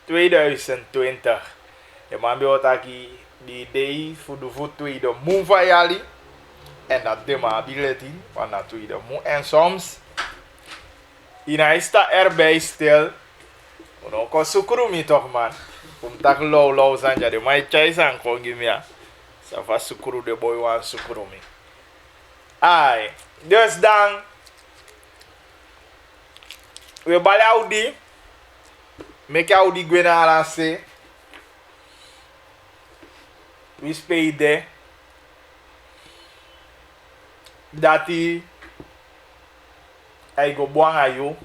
2020. Je man beotaki die day voor de tweede moe van jali. En dat de man biletin van dat tweede moe. En soms hij staat erbij stil. Ono ko sukurumi toch man. Tak low zijn jadi maar chai san kon gimia. Sa va sukuru de boy wan sukurumi. Ai, dus dan we bale audi. Make audi gwena alase. We spade dati ay go buang ayo.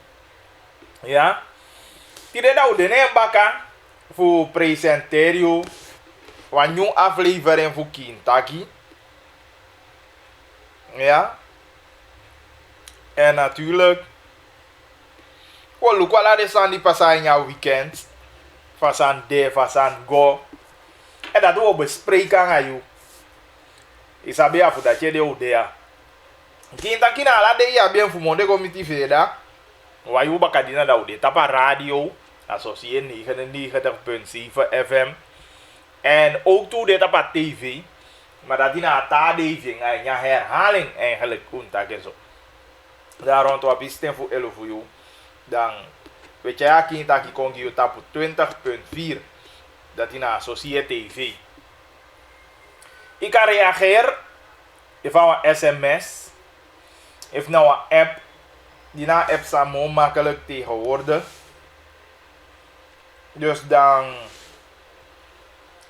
Ja? Tire da ude ne baka voor presenterio een nieuwe aflevering voor Kintaki. Ja. En natuurlijk look wat de san die passen in jouw weekend. Van de, van go. En dat we bespreken aan jou. Isabe afu dat je de odea. Kintaki na ala de ya bien fu monde committee veda. Wa yu bakadina da ode tapa radio. Associé 99.7 FM. En ook toe dit op tv. Maar dat die na tadeving en ja herhaling eigenlijk kontak en zo. Daar rond wat is ten voor 11 voor jou. Dan weet je ja Kintaki kon je tap 20.4. Dat die na associé tv. Ik kan reageren. Even een sms. Even nou een app. Die na app samen makkelijk tegenwoordig. Dus dan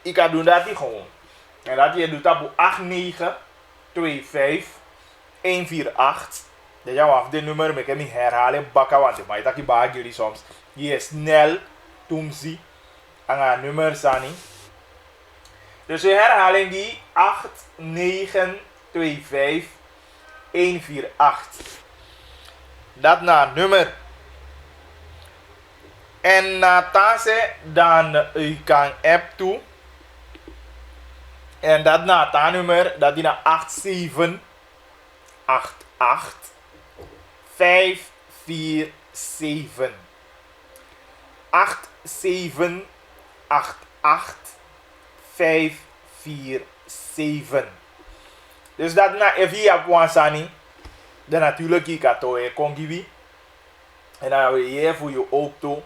ik kan doen dat die gewoon. En dat je doet dat op 8925 148. Dat je af dit nummer met hem herhalen bakken want maar dat je baak jullie soms. Je is snel tumsi aan een nummer sani. Dus we herhalen die 8925 148. Dat na nummer. En natase dan u kan app toe. En dat na het nummer dat die naar 8788 547 8788 547. Dus dat na via Kwansani. Dan natuurlijk ik had toe kongiwi. En dan wil je voor je ook toe.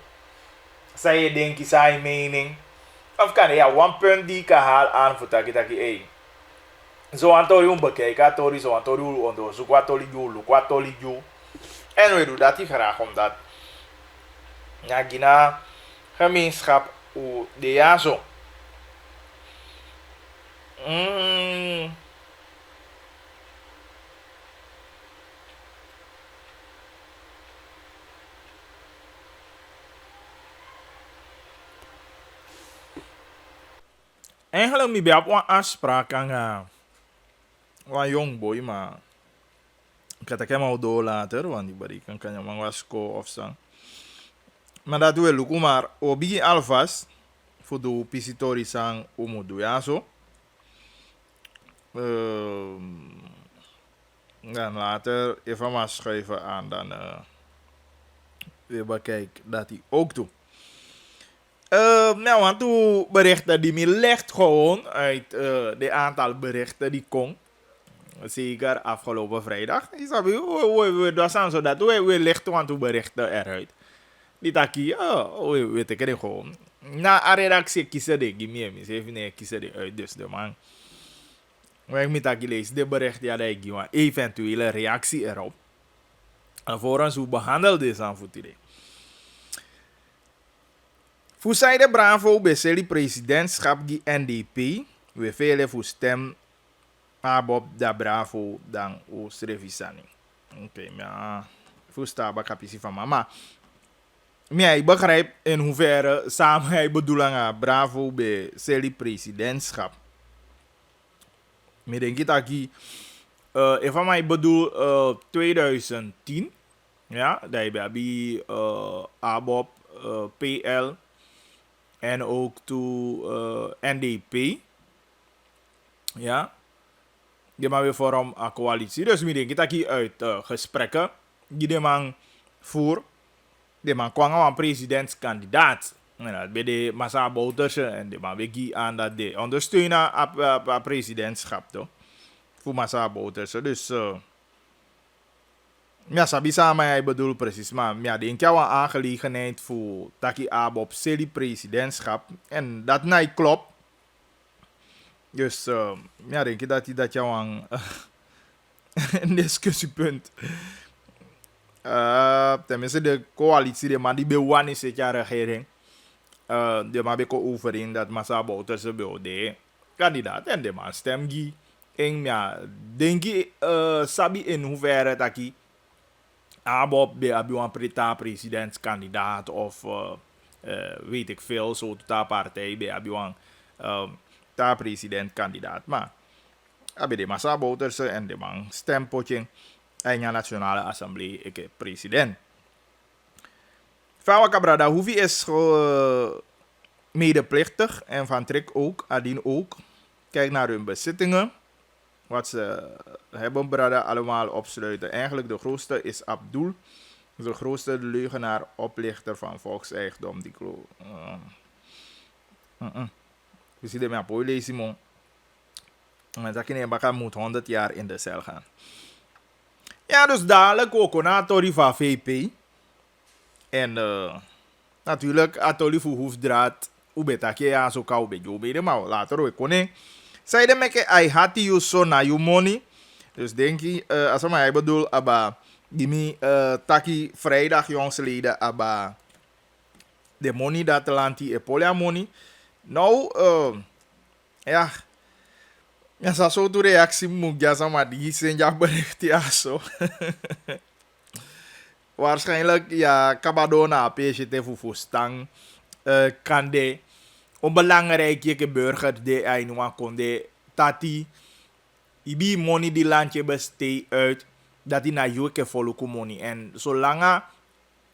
Zij je denkt, zij je mening. Of kan je ja, one punt die kan halen aan voor taki hey. Zo aan tori bekijken, tori zo aan tori onderzoek, wat tori you, wat tori you. En we doen dat die graag omdat. Ja, gina gemeenschap o de ja zo. Eigenlijk mi bij een afspraak aan een jong boy, maar ik had het helemaal door later, want die bari kan je maar was of zo. Maar dat doe ik maar obi alvast voor de pisitori sang omodo ja zo. Dan later even maar schrijven aan dan weer bekijken dat hij ook doet. Nou, want toen berichten die me legt gewoon uit de aantal berichten die kon. Zeker afgelopen vrijdag. Dat is zo dat we lichten want toen berichten eruit. Die taki, weet ik het gewoon. Na een redactie kiezen de gimie, ze even nee kiezen de uit dus de man. Maar ik moet taki lezen de berichten ja dat ik een eventuele reactie erop. En voor hoe behandeld is aan voor today. Voor zijde Bravo bij presidentschap die NDP, we velen voor stem Abob da Bravo dan Oost-Revisani. Oké, maar voor staba kapisi van mama. Maar ik begrijp in hoeverre samen hij bedoeling Bravo bij presidentschap. Ik denk dat ik even maar bedoel 2010, ja, dat je bij Abob PL en ook toe NDP. Ja. Die maar weer vorm een coalitie. Dus we denken dat uit gesprekken die de man voer. De man kwam aan presidentskandidaat. En dat bij de Massa Bouterse en de man weer aan dat de ondersteunen op presidentschap toch. Voor Massa Bouterse. Dus ja, sabi sama ik bedoel precies. Maar ja, denk jou een aangelegenheid voor Taki Ab op Seli presidentschap. En dat nee klopt. Dus ja, denk je dat jou een discussiepunt. Tenminste, de coalitie, de man die bewan is het jaar regering. De man beko overeen dat Massa Bouterse de kandidaat. En de man stem gi. En ja, denk je, sabi in hoeverre dat hij Abob de een presidentskandidaat of weet ik veel, zo tot partij bij een presidentkandidaat. Maar heb de Massa Bouterse en de man stempotje en de Nationale Assemblée, ik president. Fawa Cabrada Hoevi is medeplichtig en Van Trik ook, Adien ook. Kijk naar hun bezittingen. Wat ze hebben brada allemaal opsluiten. Eigenlijk de grootste is Abdul. De grootste leugenaar, oplichter van volkseigendom. Die we zien hem op lezen, man. En dat je moet 100 jaar in de cel gaan. Ja, dus dadelijk ook na Tori van VP. En natuurlijk, Atoli voor hoefdraad. Hoe betakje ja, zo kou bij jou, maar later ook koning. Zij de meke ai hati you so na you money. Dus denk je, als ik bedoel, aba, die taki vrijdag jongsleden, aba, de money dat lanti e polia money. Nou, ja, ja, zo de reactie moet ja, sama die zijn ja bericht ja zo. Waarschijnlijk, ja, kabadona, PCT voor stang, kan de een belangrijke burger die hij konde tati ibi money die landje besteed uit dat hij naar jou volk money en zolang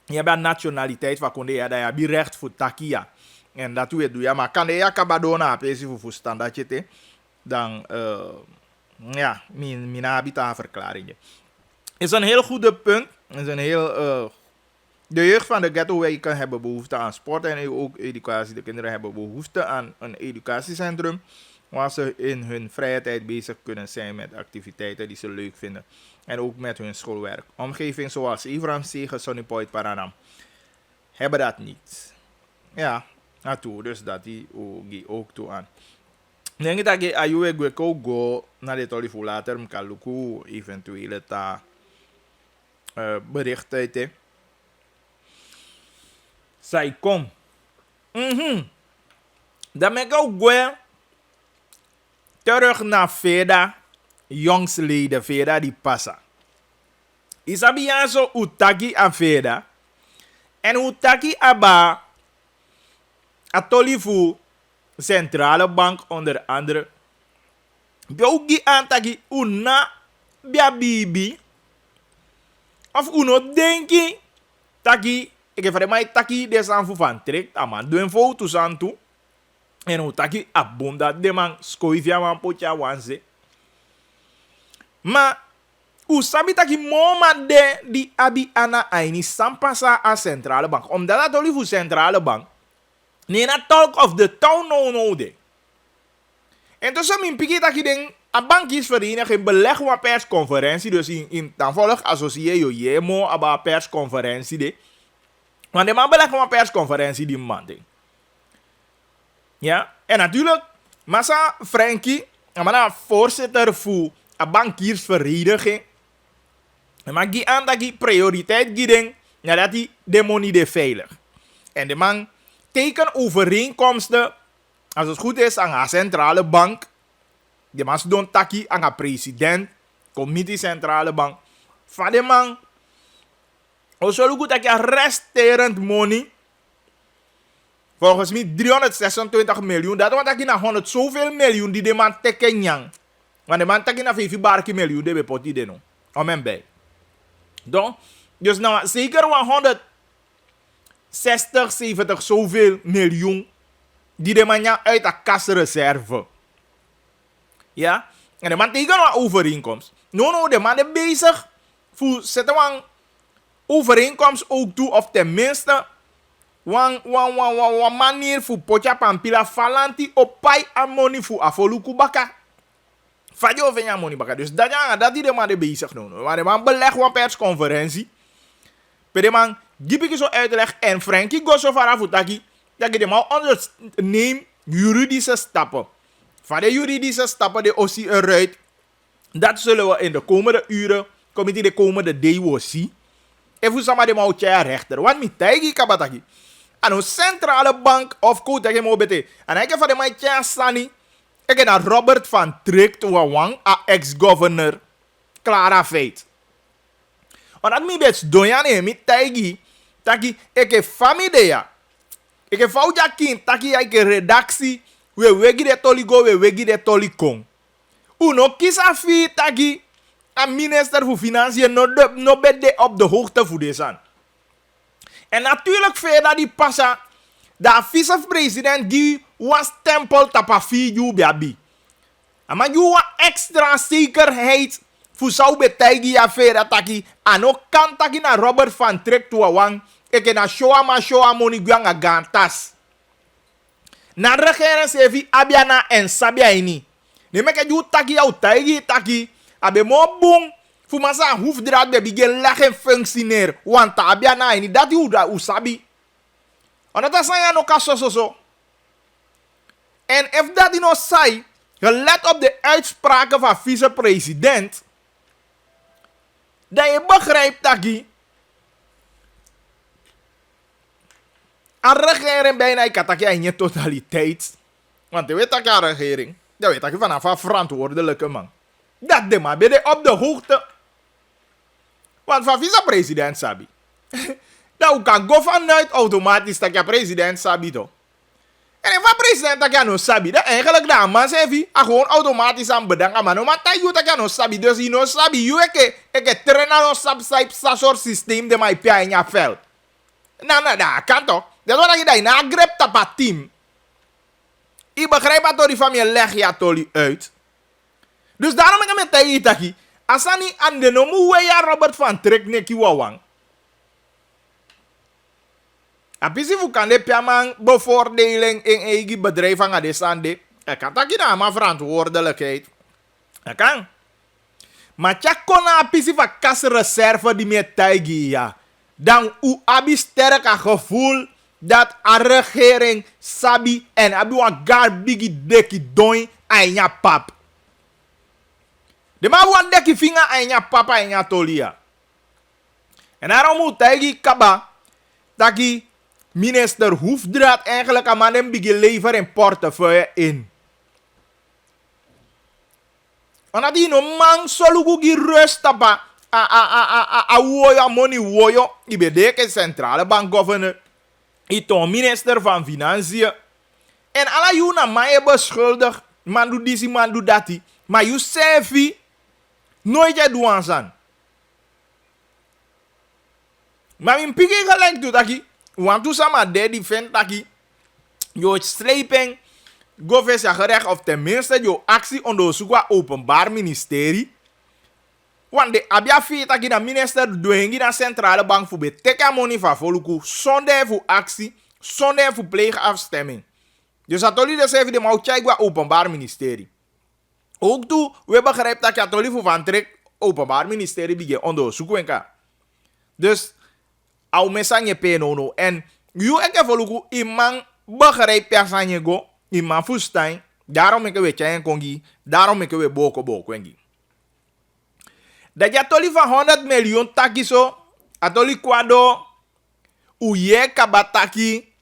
je hebt nationaliteit van konde ja dat je recht voor takia en dat doe je maar kan de ja kabadona apesi voor standaardje te dan ja mina habita verklaring is een heel goede punt is een heel de jeugd van de ghetto-wijken hebben behoefte aan sport en ook educatie. De kinderen hebben behoefte aan een educatiecentrum waar ze in hun vrije tijd bezig kunnen zijn met activiteiten die ze leuk vinden. En ook met hun schoolwerk. Omgeving zoals Ivram, Sege, Sonnypoint, Paranam hebben dat niet. Ja, naartoe. Dus dat die ook toe aan. Denk dat je ayuwe go naar de tolly voor later mkaluku eventuele ta bericht uit. Zij kom. Dan ben ik ook weer terug naar Veda. Jongsleden Veda die passa. Isabi zo utaki a Veda. En utaki aba atolifu centrale bank onder andere. Biogi antaki una biabibi. Of uno denki taki. Ik heb voor mij taki desan van trekt. Aman doen foto's aan toe. En hoe taki abom dat de man skoifia man potja wanse. Maar hoe sabi taki moma de die abi ana aini sampasa a centrale bank. Omdat dat oli voor centrale bank. Nee na talk of the town no de. En tussen mijn piki taki den a bankiersvereniging beleg een persconferentie. Dus in dan volg associeer je mo aba persconferentie de. Want de man beleggen een persconferentie die man ding. Ja, en natuurlijk, Massa Frankie, een voorzitter voor een bankiersvereniging. En maar die aan dat die prioriteit gieden, nadat die de money de veilig. En de man teken overeenkomsten, als het goed is, aan een centrale bank. De man doen taki aan een president, committee centrale bank. Van de man. O zo goed dat je resterend money. Volgens mij 326 miljoen. Dat want dat je naar 100 zoveel miljoen die de man teken yang. Want de man teken naar 5 barke miljoen de bepoti de no. Om en bij. Dus nou zeker 100 60, 70 zoveel miljoen die de man uit de kasreserve. Ja? En de man tegen een overeenkomst. No, de man is bezig voor zetten een overeenkomst ook toe, of tenminste een manier voor potja pampila falanti op pai amoni voor afoluku baka. Fadio van je money baka. Dus dat die de man is bezig doen. Maar de man beleg een persconferentie. Per de man die ik zo uitleg en Frankie Gosso Farafutaki dat je de man onderneemt juridische stappen. Van de juridische stappen de OSI eruit. Dat zullen we in de komende uren, committee de komende day zien. En voor samen de man rechter. Want mi taigi kabataki. En een centrale bank of koot dat je moet bete. En ik heb van de man sani. Ik heb naar Robert van Tricht Wawang, ex-governor Clara Feit. Want mi bets doyane mi taigi taki ik heb familie. Ik heb foutja kind taki ik redactie we wegi de toligo we wegi de tolikong. Uno kisa fi taki een minister voor Financiën no bede op de hoogte voor deze. En natuurlijk verder die passa de vice-president die was tempel tapafi you biabi. Maar you wa extra zekerheid voor zou betijgen ja verder taki en ook kan taki na Robert van Tricht Wawang ik na showa money gwanga gantas. Na regering sevi abiana en sabiaini. Ne meke you taki ya taki abe mo boom fu masa hoefdraad be begin leggen functioneer want abiana ini dat you da usabi. Omdat dat zijn no kaso so. En if dat die no sai, gelet op de uitspraken van vice-president, dat je begrijpt dat je een regering bijna in je totaliteit. Want je weet dat je een regering, je weet dat je vanaf een verantwoordelijke man. Dat de man ben je op de hoogte. Want van vice-president sabi. Dat kan go vanuit automatisch dat je president sabi toch. En van president dat je no sabi, dat eigenlijk dat man sevi, gewoon automatisch aan bedanken man. Maar dat je dat je no sabi, dus je no sabi, je ke trainen no sabi sa soort systeem de mij pia in je veld. Nou, dat kan toch. Dat is wat je dat na grep tapa team. Ik begrijp dat door die familie leg je toli uit. Dus daarom ik met dat je taki, asani aan de nomu we ja Robert van Tricht neki wawang. Apisi fu kan de piamang bevoordeling in eigen bedrijf aan de sande. Ik kan dat je maar verantwoordelijkheid. Ik kan. Maar tja kona apisi van kasreserve die meer taigi ja. Dan u abi sterk gevoel dat een regering sabi en abi wa gar bigi deki doin aan je pap. De man wan deki vinger aan je papa en je tolia. En daarom moet taigi kaba dat minister Hoefdraad eigenlijk aan hem begin leveren in portefeuille in. Omdat die no man solugu gi rust tapa a woyo money woyo ibedeke centrale bank governor ito minister van Financiën en alla you na mij beschuldigd man doet disi man doet dati maar you sevi nooit je doen aan maar in pigi gelijk doet dat want toen sama de die vindt dat je sleeping government gerecht of tenminste je actie onderzoek wat openbaar ministerie. Want de abia feit dat de minister doengi na centrale bank voor beteken money van voluku zonder voor actie, zonder voor pleegafstemming. Dus dat jullie dus even de mouwtje wat openbaar ministerie. Ook toe we begrijpen dat je jullie voor van trek openbaar ministerie begin onderzoeken. Dus au mesanje penono en you eke voluku iman begrijp persanje go iman fustain daarom ik we chayen kongi daarom ik we boko wengi dat je toli van 100 miljoen taki so atoli kwado uye kabataki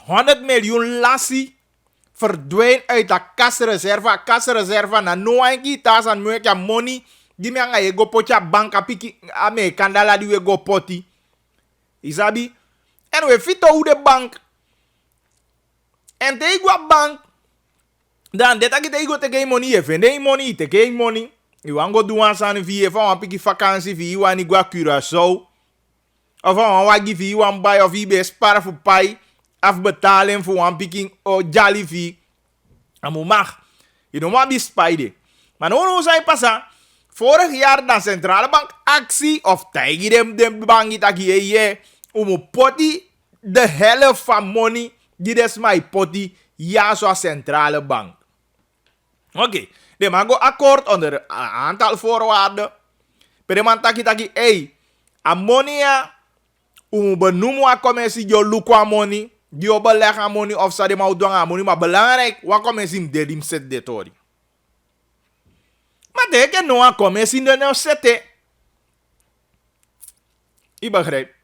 100 miljoen lasi verdwijnt uit de kasreserve na noangi tas an moeke money di me anga ye go pocha bank apiki ame kandala di we go poti isabi en we fito u de bank en te igwa bank dan deta ki te igo te gei money ye vende money te gei money i wango duan san vie van apiki vakantie vie wani gwa Curaçao Of een wagi je een buy of je bij sparen voor pai. Afbetalen voor een picking of jolly fee. Amu mag. Je don't want to be spijden. Maar nu zijn passa. Vorig jaar de centrale bank actie of tegen de bank dat je om potty de helft van money die is mijn potty ja zoals centrale bank. Oké, de man go akkoord onder een aantal voorwaarden. Per man taki hey, ammonia benoemen a commissie die lukwa money, die beleggen money of sa de ma udwang money, maar belangrijk wa commissie de dim set de tori. Maar de ke no a commissie de no sette. I begrijp.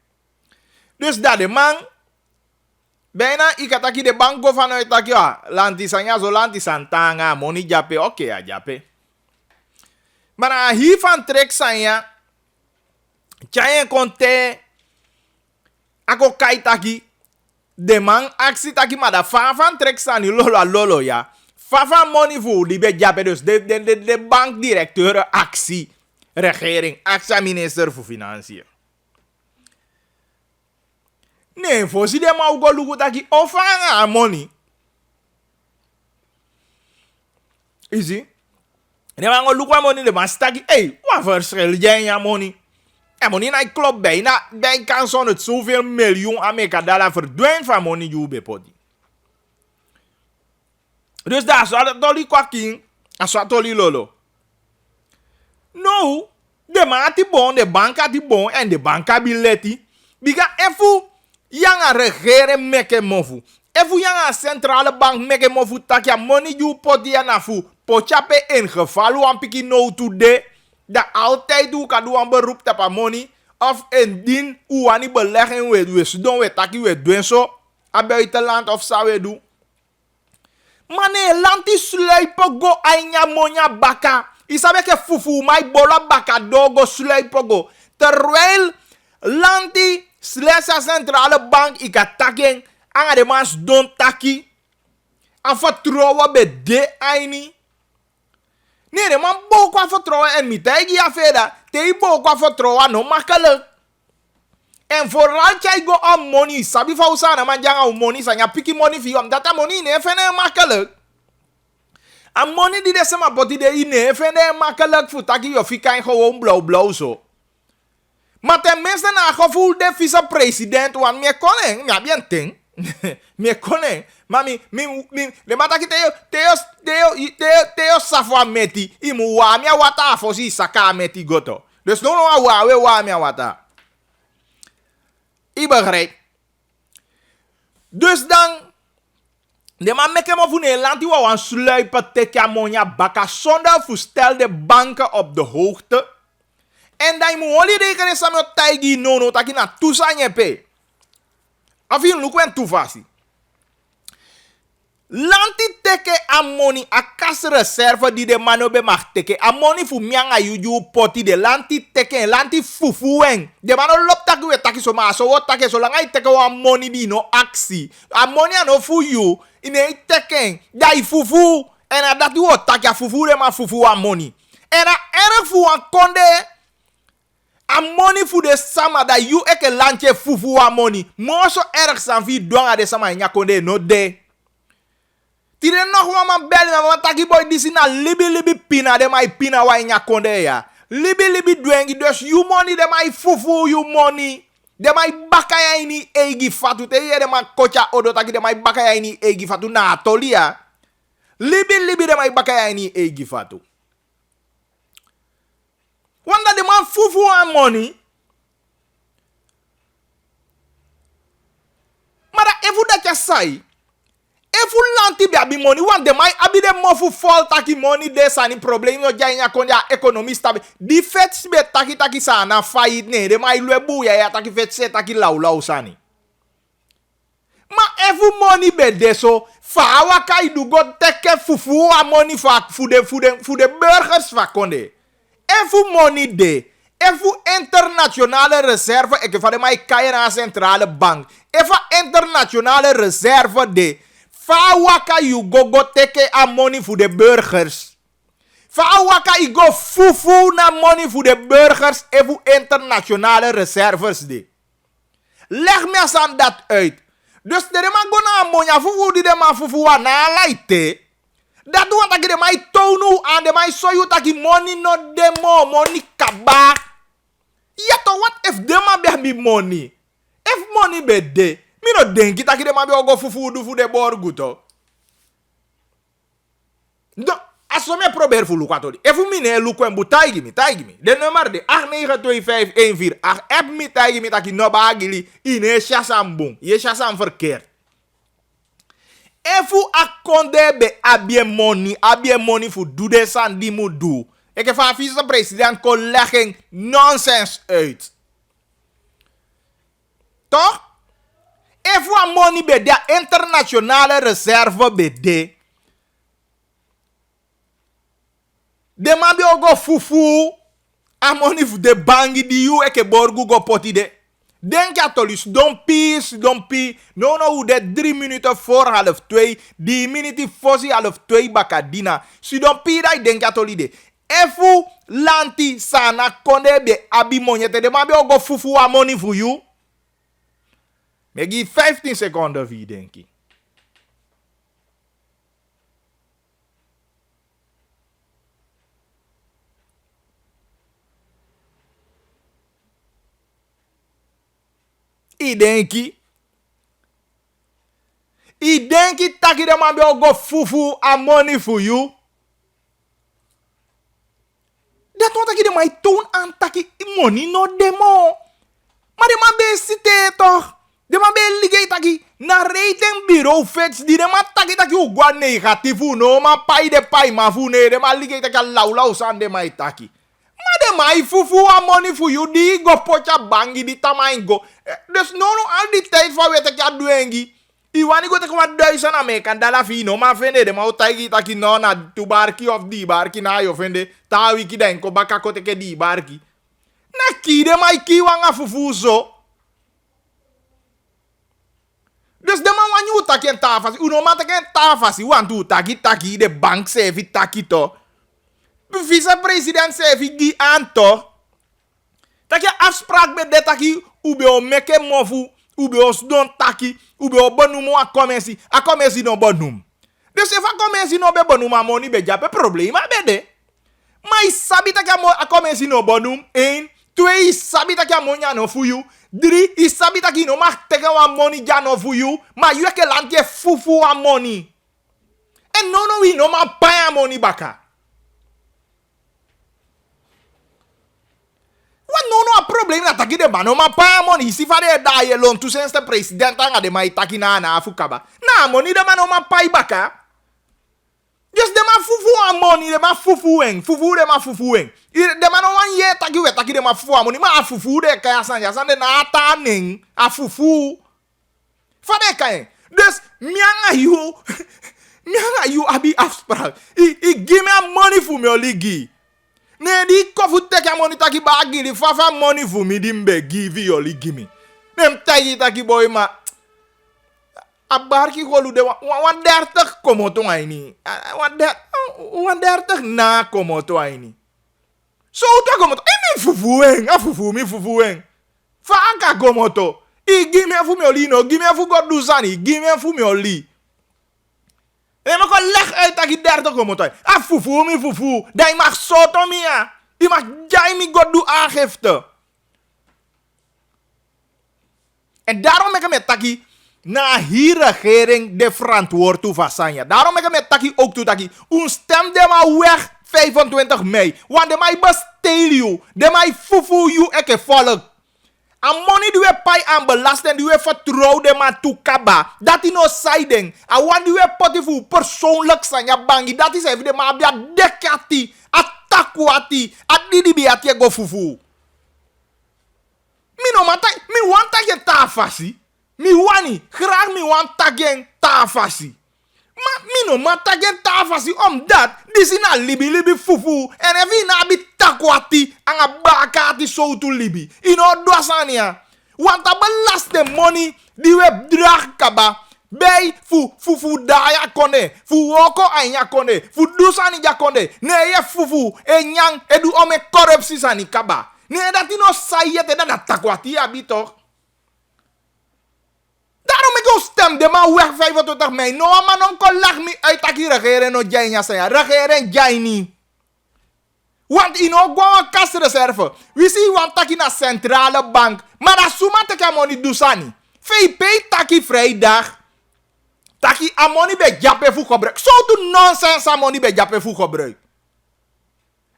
Dus dat de man bijna ikataki de banko vanuit taki lanti sanya zo lanti santanga money jape oké ja jape. Maar a hi van trek sanya chayen konte ako kai taki de man aksi taki maar da van trek sani lolo ja. Fafa money voor die be jape dus de bankdirecteur actie regering actie minister voor financiën. Nee, voor si de ma ugo lugu taki ofanga money. Easy. De ma ugo lugu money de ma staki, hey, wat verschil jij ja money? En money na klop bijna, bij kan zo'n het zoveel miljoen Amerika-dollar verdwijnen van money die bij poti. Dus daar zou het dolly kwaking, en zou dolly lolo. No, de ma ati bon, de bank ati bon, en de bank ability. Biga efu, yanga regering meke mofu. Efu yanga centrale bank meke mofu takya money you poti ya nafu. Pochape in geval wan piki no today. Dat altijd doe kan doen een beroep op money. Of indien u aan die belegging we doen we taki we doen zo. A buitenland of zou we doen. Maar nee, land is sluipen go aina monya baka. Isabe ke fufu mai bola baka dogo sluipen go. Terwijl land die Slesa centrale bank ikataken anga de mans don taki. En vertrouwen bij de aini. Nee, de man boek qua vertrouwen en niet tegen je verder. Te boek qua vertrouwen no makkelijk. En vooral jij go on money. Sabi fa usana man janga o money sa nya piki money fi om data money ne fene makkelijk. En money die desse ma body de ne fene makkelijk voor taki yo fi kan gewoon blauw zo. Maar tenminste na gevoel de vice-president want me koning, ja bien ting. Me koning. Mami, le mataki teo safwa meti. Imu wa mi wata fosi saka meti goto. Dus no wa mi wata. I begrijp. Dus dan de man meke mo voor Nederland die wou een sluipen teke monia baka zonder voorstel de banken op de hoogte. En dan moet je rekenen samen met taigi no taki na tusanye pe. Afin lukwen tufasi. Lanti teke amoni a kas reserve die de manobe mag teke. Amoni fu mianga yuju poti de lanti teke lanti fufueng. De mano lop taki we taki so ma so wat taki so lang ai teke wa amoni di no aksi. Amoni ano fu you ine teke dai fufu en a dati wo taki a fufu de ma fufu amoni. En a ere fu an konde amoni fu de sama da you eke lanche fufu amoni. Mo so erg san vi donga de sama nya konde no de. Tire nog mama bel mama taki boy disi na libi pina de mai pina wa nya konde ya. Libi dwengi dus you money de mai fufu you money. De mai bakaya ini egi fatu te ye de mai kocha odo taki de mai bakaya ini egi fatu na tolia. Libi de mai bakaya ini egi fatu. Wanda de man fufu an money. Mara efu da kya sai. Efu lanti be abi money. Wan de mai abi de mofu fall taki money de sani problem yo jaya konya economista be. Di fet be taki sa na faillite ne. De mai lwebu ya taki fet se taki lau sani. Ma efu money be de so. Fa waka idu go teke fufu an money fu de burgers fa konde. Efu money de. Efu internationale reserve. Ik van de mij kaya centrale bank. Efa internationale reserve de. Fa waka you go teke a money voor de burgers. Fa waka you go fufu na money voor de burgers. Efu internationale reserves de. Leg me aan dat uit. Dus de man go na monya fufu die de man fufu wa na laite. Dat doen dat de man tonu aan de man so you taki money no demo money kaba. Ja to what if de man be money? If money be de, mi no denki taki de man be go fufu du fu de borgu to. Do asome probeer fu lukatoli. If u mine luko en taigi mi. De nummer de 8925148 app mi taigi mi taki no bagili ine chasambung. Ye chasam verkeerd. If u akonde be abie money fu do de san di mu do. Ik heb van vice-president colleging nonsens uit. Toch? If u money be de internationale reserve be de. De man bi ogo fufu a money fu de bangi di you eke borgu go poti de. Denk atolus, don't pee. No, hoe de 3 minuten voor 1:30, die minute fossi 1:30 bakadina. Si don't pee dat denk atoli de. Efu lanti sana konde be abi monete de man bi ogo fufu a money fu you. Me give 15 seconden vi denki. I denki taki de man be go fufu a money for you. Dat want taki de man toon aan taki money no demo. Maar de man be site toch. De man be ligay taki na rating bureau fets di de man taki u gwa negatifu no man pai de pai ma fu ne de man ligay taki lau san de man taki. Maar de man fufu a money for you di go pocha bangi di tamai go. Dus no al die tijd van weet ik ja duengi. Iwani go te kwa $1000 American dollar fino ma fende de ma utagi taki no na tu barki of di barki na yo fende ta wiki denko baka ko te ke di barki. Na ki de mai ki wanga fufu so. Dus de man wanyu utaki en tafasi. Uno ma te en tafasi want utaki de bank sefi taki to. Vice-president sefi gi anto. Taki afspraak met de taki ube o meke mofu, ube o don taki, ube o bonumo a komesi no bonum. Dus if a komesi no be bonum a money be jape problema bede. Maar sabi taki a komesi no bonum, 1, 2 sabi taki a monya no fu you, 3 sabi taki no mag teke wa money ja no fu you, maar you eke landje fufu a money. En no we no ma pay a money baka. Wat no a problem na taki de man no ma pa money si fare da ye lon tu senste president anga de mai taki na afukaba. Na money de man no ma pa ibaka. Just de man fufu a money de man fufu de man fufu eng. De man no wan ye taki de man fufu a money ma a fufu de kaya san de na ata ning a fufu. Fare kaya. Dus mianga you abi afspraak. I give me money for me oligi. Ne di kofu teke money taki bagi di fafa money for me dimbe give you only give me. Nem taki boy ma abarki holu de 130 komoto aini. 130 na komoto aini. So uta komoto mi fufu eng. Fa anka komoto. I give me fu me oli no, give me fu god duzani, give me fu me oli. En maar gewoon leg uit dat je 30 komt. Ah, fufu. Dat je mag sotomia. Je mag jij me God doen aangifte. En daarom heb ik met taki na hier regering de verantwoord toe van. Daarom heb ik met taki ook toe taki. Ons stem de maar weg 25 mei. Want de mij bestel you. De mij fufu you eke volk. A money die we pay aan belasting die we vertrouwen maar toekaba. Dat is no siding. A wan die we potifu persoonlijk zijn ja bangi. Dat is even de maar bia dekati. Atakwati. Adidi biati go fufu. Mi no mata. Mi wan tagen tafasi. Mi wani. Graag mi wan tagen tafasi. Maar mi no matagen tafasi omdat disi na libi fufu en evi na bi takwati anga bakati so to libi. Ino dwasania. Want a belasting money die we drag kaba bij fufu daya konde, fu woko anya konde, fu dusani ja konde. Ne ye fufu e nyang edu ome corruptie sani kaba. Ne dat ino sayete dat takwati abi toch. zo stem de man weg 25 mei. No, man, non kon lach me uit dat je regeren no jijnya zijn. Regeren jijni. Want in ook gewoon kasreserve. We zien want taki na centrale bank. Maar dat suma teke money dusani. VP taki vrijdag. Taki a money be jape fu gebruik. Zo do nonsense a money be jape fu gebruik.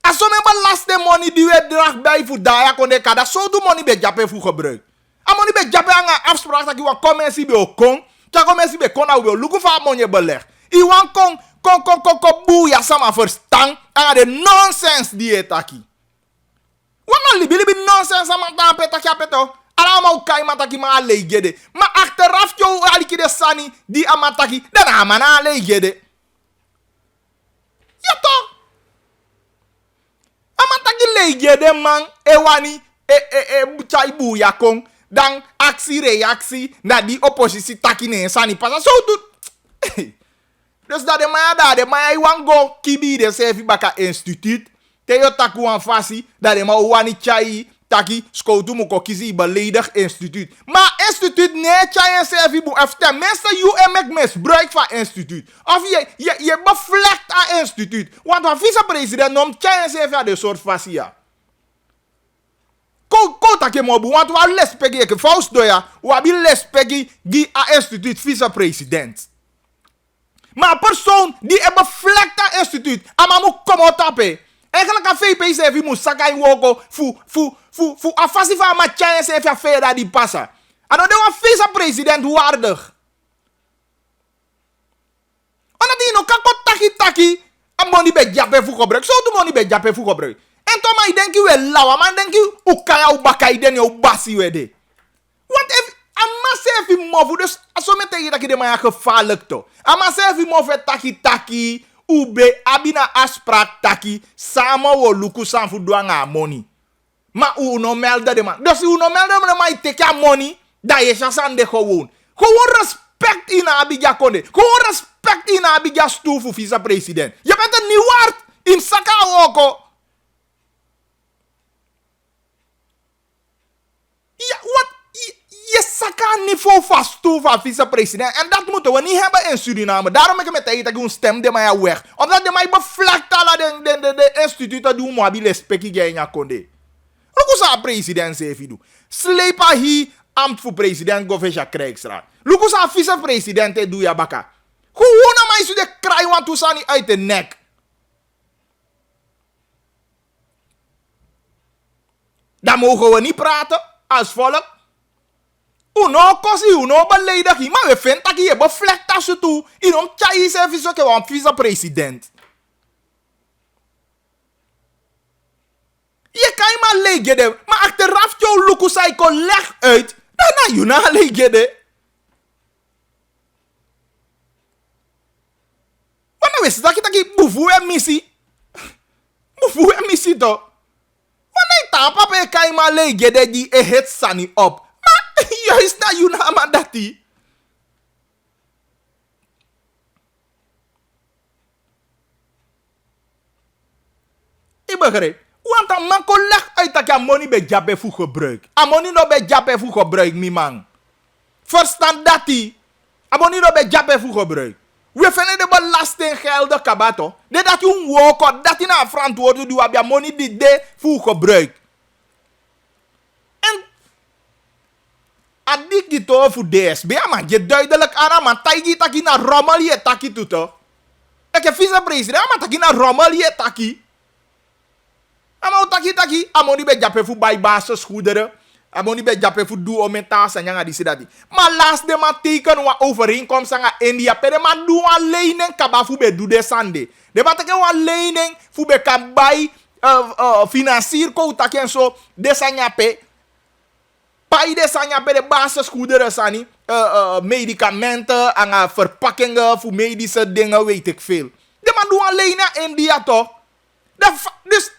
Als we hebben last de money die we draag bij voor daar kon de kada. Zo do money be jape fu gebruik. A money be jape aan afspraak dat je wan commensie be okon. Ja commensie be kon nou be luku fa money beleg. I wan kon boeia sama verstand aan de nonsense die je taki. Wana libi nonsense ama tampe taki apeto. Allemaal kai mataki ma alegede. Maar achteraf jou aliki de sani die amataki. Dan amana alegede. Ja toch? Amataki legede man. Ewani. Chai buya kong. Dan actie reactie. Na die oppositie taki ne sani pasa. Zo doet. Dus dat de maya iwan go kibi de sefi baka instituut. Te yo taku an fasi. Dat de ma wani chai. Taki skoutu mo kokizi beledig instituut. Maar instituut nee chai en sefi bu after. Mensen you en mek misbruik van instituut. Of je bevlekt aan instituut. Want een vice-president noemt chai en sefi aan de soort fasi ja. Ko take mo bu want wa lespegi ke faust doya. Wa bi lespegi gi a instituut vice-president. Maar persoon die hebben vlekt aan instituut. Ama moet komen tapen. Eigenlijk een VP sefi moet saka in woko. Fu afasi van ma chai sefi a fera die passa. En dan de vice-president waardig. Omdat die no kako taki. A money be jape fu gebruik. Zo do money be jape fu gebruik. En toen maar denk je wel lawa. Maar denk je u kaya u bakai den je basi wede. Want if ama sefi mofu. Dus als we meteen dat je de maya gevaarlijk to. Ama sefi mofu taki. Ube abina aspraak taki. Sama wo luku san fu douanga money. Maar u no melden de man. Dus u no melden de man take a money. Dat je chansan de gewoon. Gewoon respect in Abidja konde. Gewoon respect in Abidja stoel vice-president. Je bent een nieuw waard. In Saka woko. Ja, wat? Je Saka niveau van stoel van vice-president. En dat moeten we niet hebben in Suriname. Daarom heb ik met tegen dat ik een stem de mij weg. Omdat de mij bevlekt al de instituten doen. Maar die respect je in konde. Look hoe president zeven doen. Slepa hier ambt voor president Govesha Krijgsraad. Look hoe vice-president doe je baka. Hoe na mij zo de kraai want toen staan uit de nek. Dan mogen we niet praten als volk. Uno kosi, uno beledig. Maar we vinden dat je bevlekt als je toe. In om tjai service ook een vice-president. Je kan je maar leggen. Maar achteraf jouw lukusai kon leg uit. Dan je na leggen. Maar nou wist dat je boevoe en missie. Boevoe en missie toch. Wanneer je papa kan je maar leggen die het sani op. Maar juist na je na maar dat die. Ik begrijp. Want een man kon leg uit dat je money bij jape voor gebruik. A money no bij jape voor gebruik, mi man. Verstand dat die. A money no bij jape voor gebruik. We vinden de belastinggelden kabato. De dat je een woord, dat je naar verantwoording doet, heb je money die de voor gebruik. En adik die toch voor DSB, man. Je duidelijk aan, man. Taigi taki naar rommel je taki toe toch. Ik heb vice-president, maar taki naar rommel je taki. Ama taki amoni be jape fu bai basisgoederen. Amoni be jape fu do omentaas en janga disi dati. Maar laatst de ma teken wa overeenkomst aan India. Pede ma do een lening kaba fu be do de sande. De ma teken een lening fu be kan bai financier ko taki en zo. De sanyape. Pai de sanyape de basisgoederen sani. Medicamenten en verpakkingen fu medische dingen weet ik veel. De ma do een lening aan India toch. Dus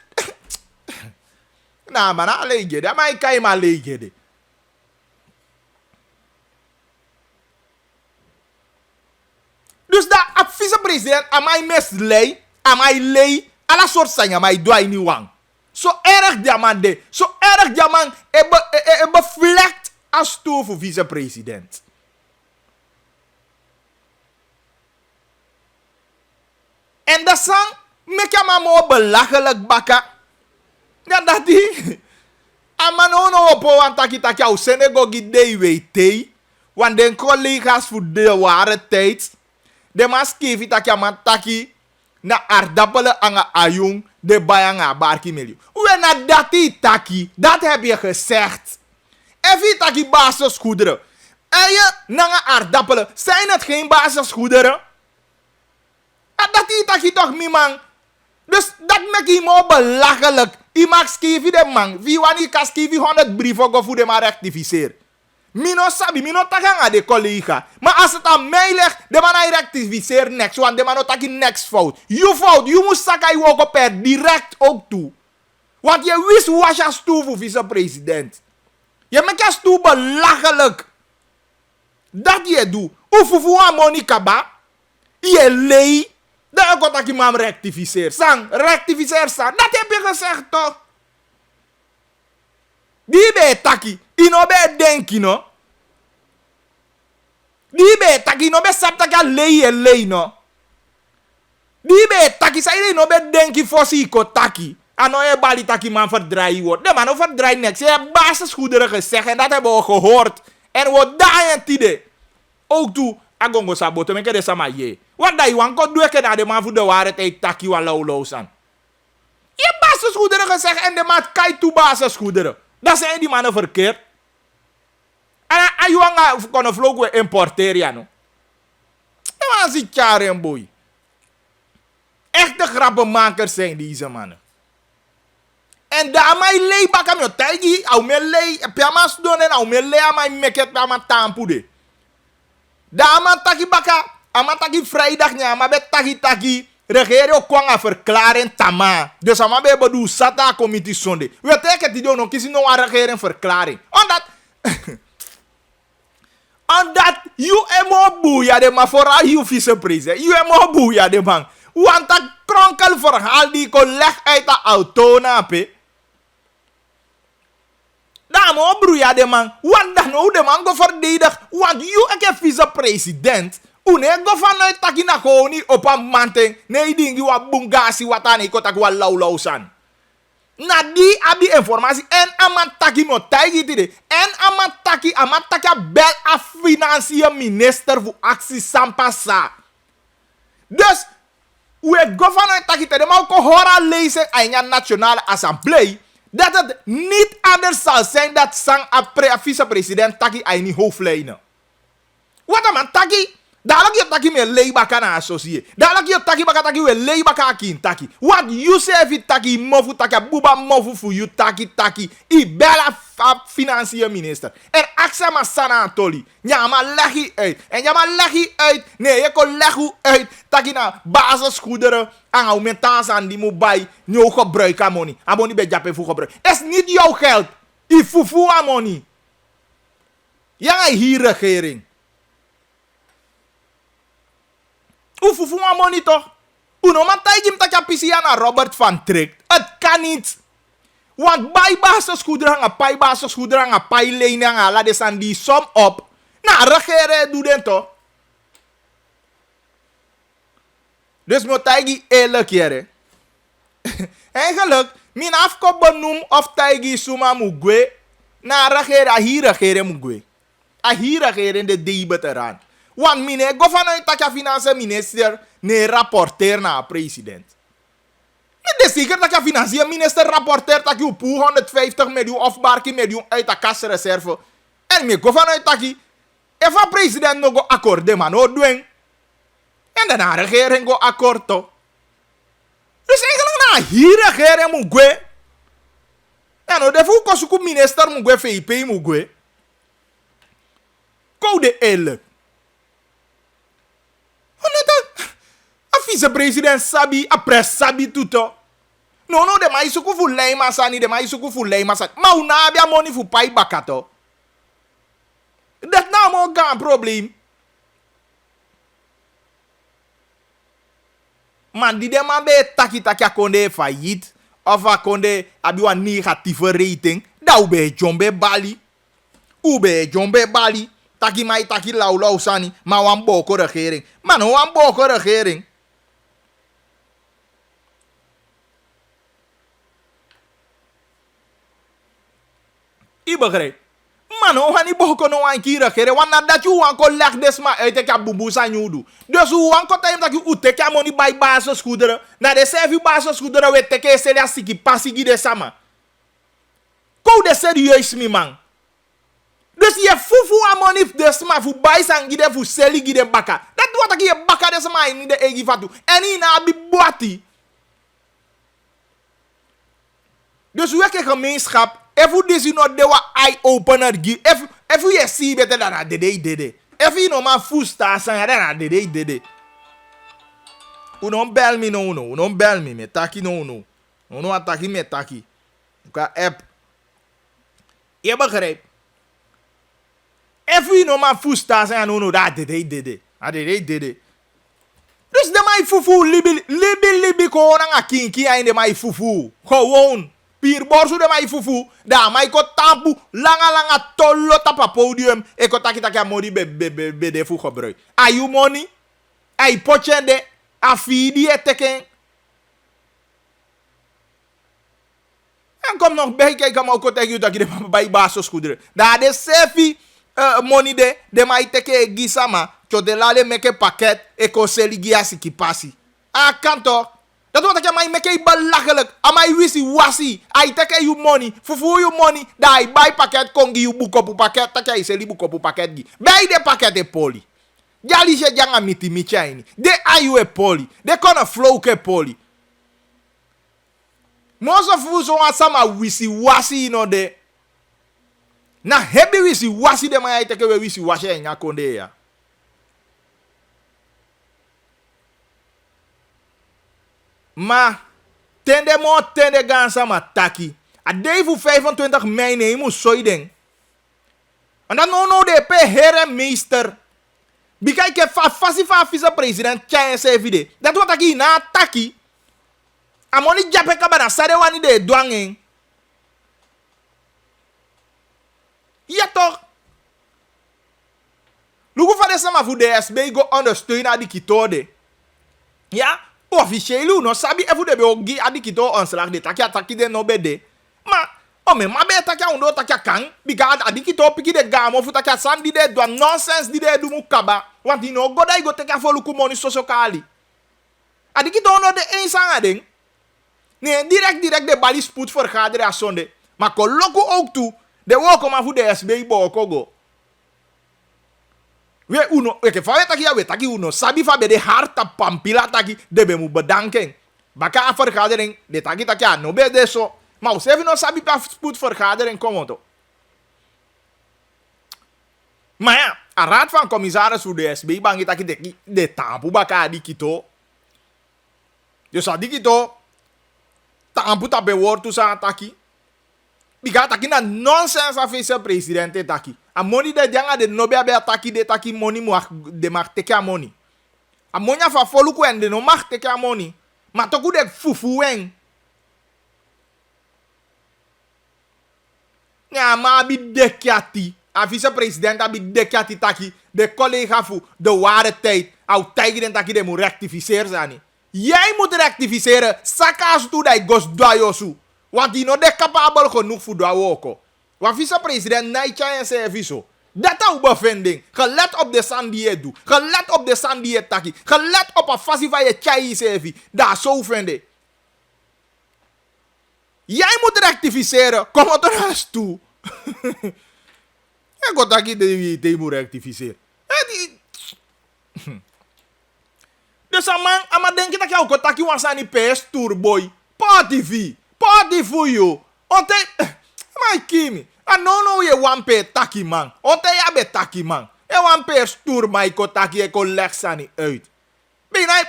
nou, maar alleen je dat, maar ik kan je maar alleen je. Dus dat vice-president aan mij mislei, aan mij lei, alle soort zijn aan mij doe niet wang. Zo erg die man de, zo erg die man bevlekt als toe voor vice-president. En dat sang, me maar mo belachelijk baka. Ja, dat die. Amano op want taki au Senegal gidei weet. Want den collega's voor de ware tijd. De mas kevi taki amantaki na ardappelen anga ayung de bayanga barki miljoen. We na dati taki, dat heb je gezegd. Evi taki basisgoederen. En je nanga aardappelen, zijn het geen basisgoederen? En dat is taki toch mi man. Dus dat maakt je mo belachelijk. Je mag schrijven de man. Wie wanneer kan schrijven 100 brieven voor de maar rectificeer. Mino sabi, mino takanga de collega. Maar als het aan mij ligt, de man hij rectificeer niks. Want de man taki niks fout. Je fout, je moet sakai woken per direct ook toe. Want je wist was je stoel voor vice-president. Je maakt je stoel belachelijk. Dat je doet. Oefufu aan Monica ba. Je lei. Dan kan ik hem rectificeer. Sang, rectificeer sang. Dat heb je gezegd toch? Die ben taki. Ino ben denki no. Die ben taki. Ino ben sap taki lei no. Die ben taki. Sa ino ben denki fosi ko taki. Ano je bali taki man verdraaien wordt. De man verdraait niks. Je hebt basisgoederen gezegd. En dat hebben we gehoord. En we daar en tide. Ook toe. Agongo sabote. Men kede sama ye. Wat dat je wanko doe ik naar de man voor de waarheid. Hij taki wa lauw san. Je hebt basisgoederen gezegd. En de man kijkt toe basisgoederen. Dat zijn die mannen verkeerd. En je wanga kono vloog importeren ja no. En dan zie je een boy. Echte grappenmakers zijn deze mannen. En daarmee lei bakam yo taigi au me lei pyama donen au me lei amai meket pyama tampude. Daarmee taki baka amataki vrijdag nya maar bet taki regering ook kwanga verklaren tama. Dus ama be bedoel sata committee zonde. We teken die doen ook kisi no een regering verklaring. Omdat you emo boeia de maar vooral you vice-president. You emo boeia de man. Want dat kronkel verhaal die kon leg uit de auto na pe. Daar moet broeia de man. Want dan nou de man go verdedig. Want you eke vice-president. Une go vanuit taki na koni op een manting. Nee dingi wa bungasi watani kotak wa lauw san. Na die abi informatie en amantaki mo taigi tide. En amantaki bel a financiën minister voor actie sampasa. Dus we government taki tide maar ko hora lezen aan je nationale assemblée dat het niet anders zal zijn dat sang a vice-president taki aan die hoofdlijnen. Wat man taki? Dadelijk je taki me leiba kana associé. Dadelijk je taki baka taki we leiba ka kin taki. What you say if taki mofu taki buba mofu fu you taki i bella financiën minister. En aksa ma sana antoli. Nyama legi uit. En nyama legi uit. Nee, je kon legu uit. Taki na basisgoederen aan aumentans aan die moet bij nieuw gebruik aan money. Amoni bij jape voor gebruik. Dat is niet jouw geld. I fufu aan money. Ja, hier regering. Ufufu aan money toch? Uno man taigim tak apisia na Robert van Trick. Het kan niet. Want bij basisgoederen aan pai lenen aan la desan die som op. Na regeren doe den toch? Dus moet taigi eerlijk jere. Eigenlijk, min afkop benoem of taigi suma mugwe. Na regeren, hier regeren mugwe. Hier regeren de debet eraan. Want mine go vanuit dat je financiën minister ne rapporteer naar president. Het is zeker dat je financiën minister rapporteert dat je op 150 miljoen of barki miljoen uit de kasreserve. En me go vanuit dat je even president no go akkoord man no doen. En daarna regering go akkoord toch. Dus eigenlijk na hier regering moet go. En no defu kosuku minister moet go VIP moet go. Code L. A vice-president sabi, a pres sabi tuto. No, de ma isuku fu leima sani, de ma isuku fu leima sani. Ma una abia money fu pai bakato. Dat nou mo gaan probleem. Man, die de man be taki akonde failliet. Of akonde abiwa negatieve rating. Da ube jombe bali. Ube jombe bali. Taki mai taki lauw sani. Ma wan boko regering. Man, wan boko regering. I begrijp. Mano, we niet boeken no aan kira kere, want nadat je wanko leg des maar uit ik heb boeboes aan jou doen. Dus hoe wanko time dat je uteke money bij basisgoederen, na de servi basisgoederen we teke selia siki passi gide sama. Kou de serieus mi man. Dus je fufu aan money des maar fu bij sang gide fu seli gide baka. Dat wat ik je baka des maar in de egi fatu. En in na bi boati. Dus we kijken gemeenschap. If you this not de wa eye opener give. If you see better than a dede. If you no man full star sang than a dede. You don't bell me no. You don't bell me. Me taki no. You don't attacki me taki. Ka app. Je begrijpt. If you no man full star sang no dat dede. A dede. Dus de mai fufu libi ko na kinki ai de mai fufu. Gewoon. Pier borsu de mai fufu, da mai ko tampu langa tollo tapa podium e ko taki amodi be de fu gebruik. Ayu money, ay pochende, afidi eteken. En kom nog bij kijken maar ook tegen dat je de bij basos goederen. Da de sefi money de mai teke gisama, cho de lale meke pakket e ko seli giasi ki pasi. Ah kanto. Dat wat ik mij meke belachelijk. Amai wisi wasi. Ai take you money. Fufu you money. Dai buy pakket kongi you boek op pakket. Take je seli boek op pakket gi. Bij de pakket e poli. Jali je janga miti michaini. De ayu e poli. De kona flow ke poli. Mozo fufu so asama wisi wasi no de. Na hebi wisi wasi de mai take we wisi wasi e nya konde ya. Maar tende gansa ma taki. A day voor 25 mei nee moet zo ding. En dan no de pe here meester. Bekijk je fa vice-president China CVD. Dat wat aki na taki. Amoni jape kabana sare wani de douangen. Ja toch. Lugu fa de sama voor de SB go ondersteunen die kitode. Ja. Officieel no sabi efu de be ogi adikito onslag de taki de no bede. Ma o me ma be taki undo taki kan biga adikito piki de gamo fu taki sandi de do nonsense di de du mukaba. Want no goda go take afolu ku money sosokali. Adikito no de een sanga ding. Nee, direct de bali spoed vergaderen as sonde. Maar koloko ook toe. De wo koma fu de SB bo kogo. We uno, we taki uno, sabi fa be de harta pampila taki, de be mu bedanken. Baka a vergadering, de taki no be de so. Maar se no sabi pa spoed vergadering komen to. Maar ja, a raad van commissaris voor de SB bangi taki de tampu baka di kito. Dus a di kito, tampu tabe wortu sa taki. Bika taki na nonsense a vice-presidente taki. A money de dianga de no be ataki de taki money mo de mag teke a money. A monya fa foluku en de no mag teke a money. Ma toku de fufu wen. Ja, ma abi dekiati. A vice-president abi dekiati taki. De collega fu de ware tijd. Au tijgen taki de moet rectificeren zani. Jij moet rectificeren. Sakas tu dai gos doyosu. Want die no de capabel genoeg voor doyoko. Want vice-president Naicha en serviso. Dat is bevinding. Gelet op de sandie doe. Gelet op de sandie taki. Gelet op een fasie van je chai servi. Dat zo vinden. Jij moet rectificeren. Kom op de rest toe. Ik ga taki de moet rectificeren. Dus ama denk dat je ook taki was aan die PS tour boy. Party for you. Ote. My kimi. I no ye one pe taki man. Ote ya be taki man. E one pe stoer mai ko taki e ko leksani uit.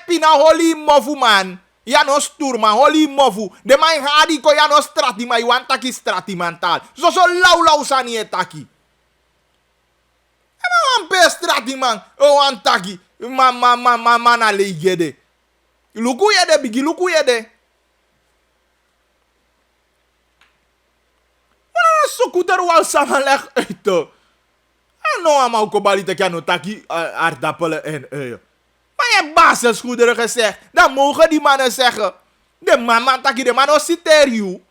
Pina holy mofu man. Ya no stoer man holy mofu. De mai hadi ko ya no strati man. Wan taki strati mental. So lau sani e taki. E one pe strati man. O wan taki. Man a leigede. Luku yede bigi luku yede. Sokuter wal sama leg uit. En nou allemaal kobali te kan taki aardappelen en uien. Maar je basisgoederen gezegd. Dan mogen die mannen zeggen. De mama taki de man citeer you.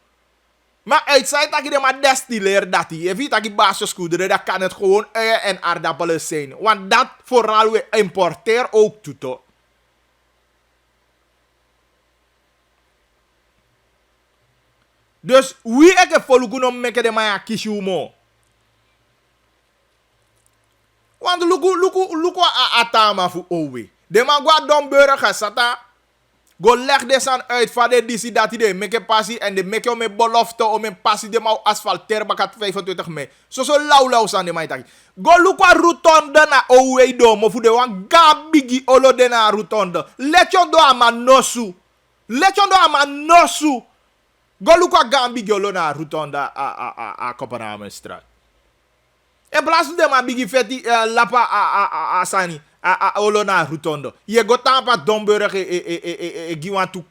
Maar uitzij dat je de maar destilleert dat hij. Even dat je basisgoederen, dat kan het gewoon uien en aardappelen zijn. Want dat vooral we importeren ook toe toch. Dus wie ik heb volgen om meke de maya kishumo. Want luku atama fu owe. De man gwa don burger sata. Go leg des aan uit van de disi dat hij de meke passie en de meke om een belofte om een passie de mau asfalteer bakat 25 mei. Zo lauw san de mai taki. Go lukwa rutonde na owe do mo fu de wan gabigi olo de na rutonde. Let do ama nosu. Let do ama nosu. Go lukwa gabigi olo na rutonde a Kopenhagenstraat. En plaats de ma bigi feti lapa a sani. Olo na rutondo. Je go tampa Domburg e giwantu.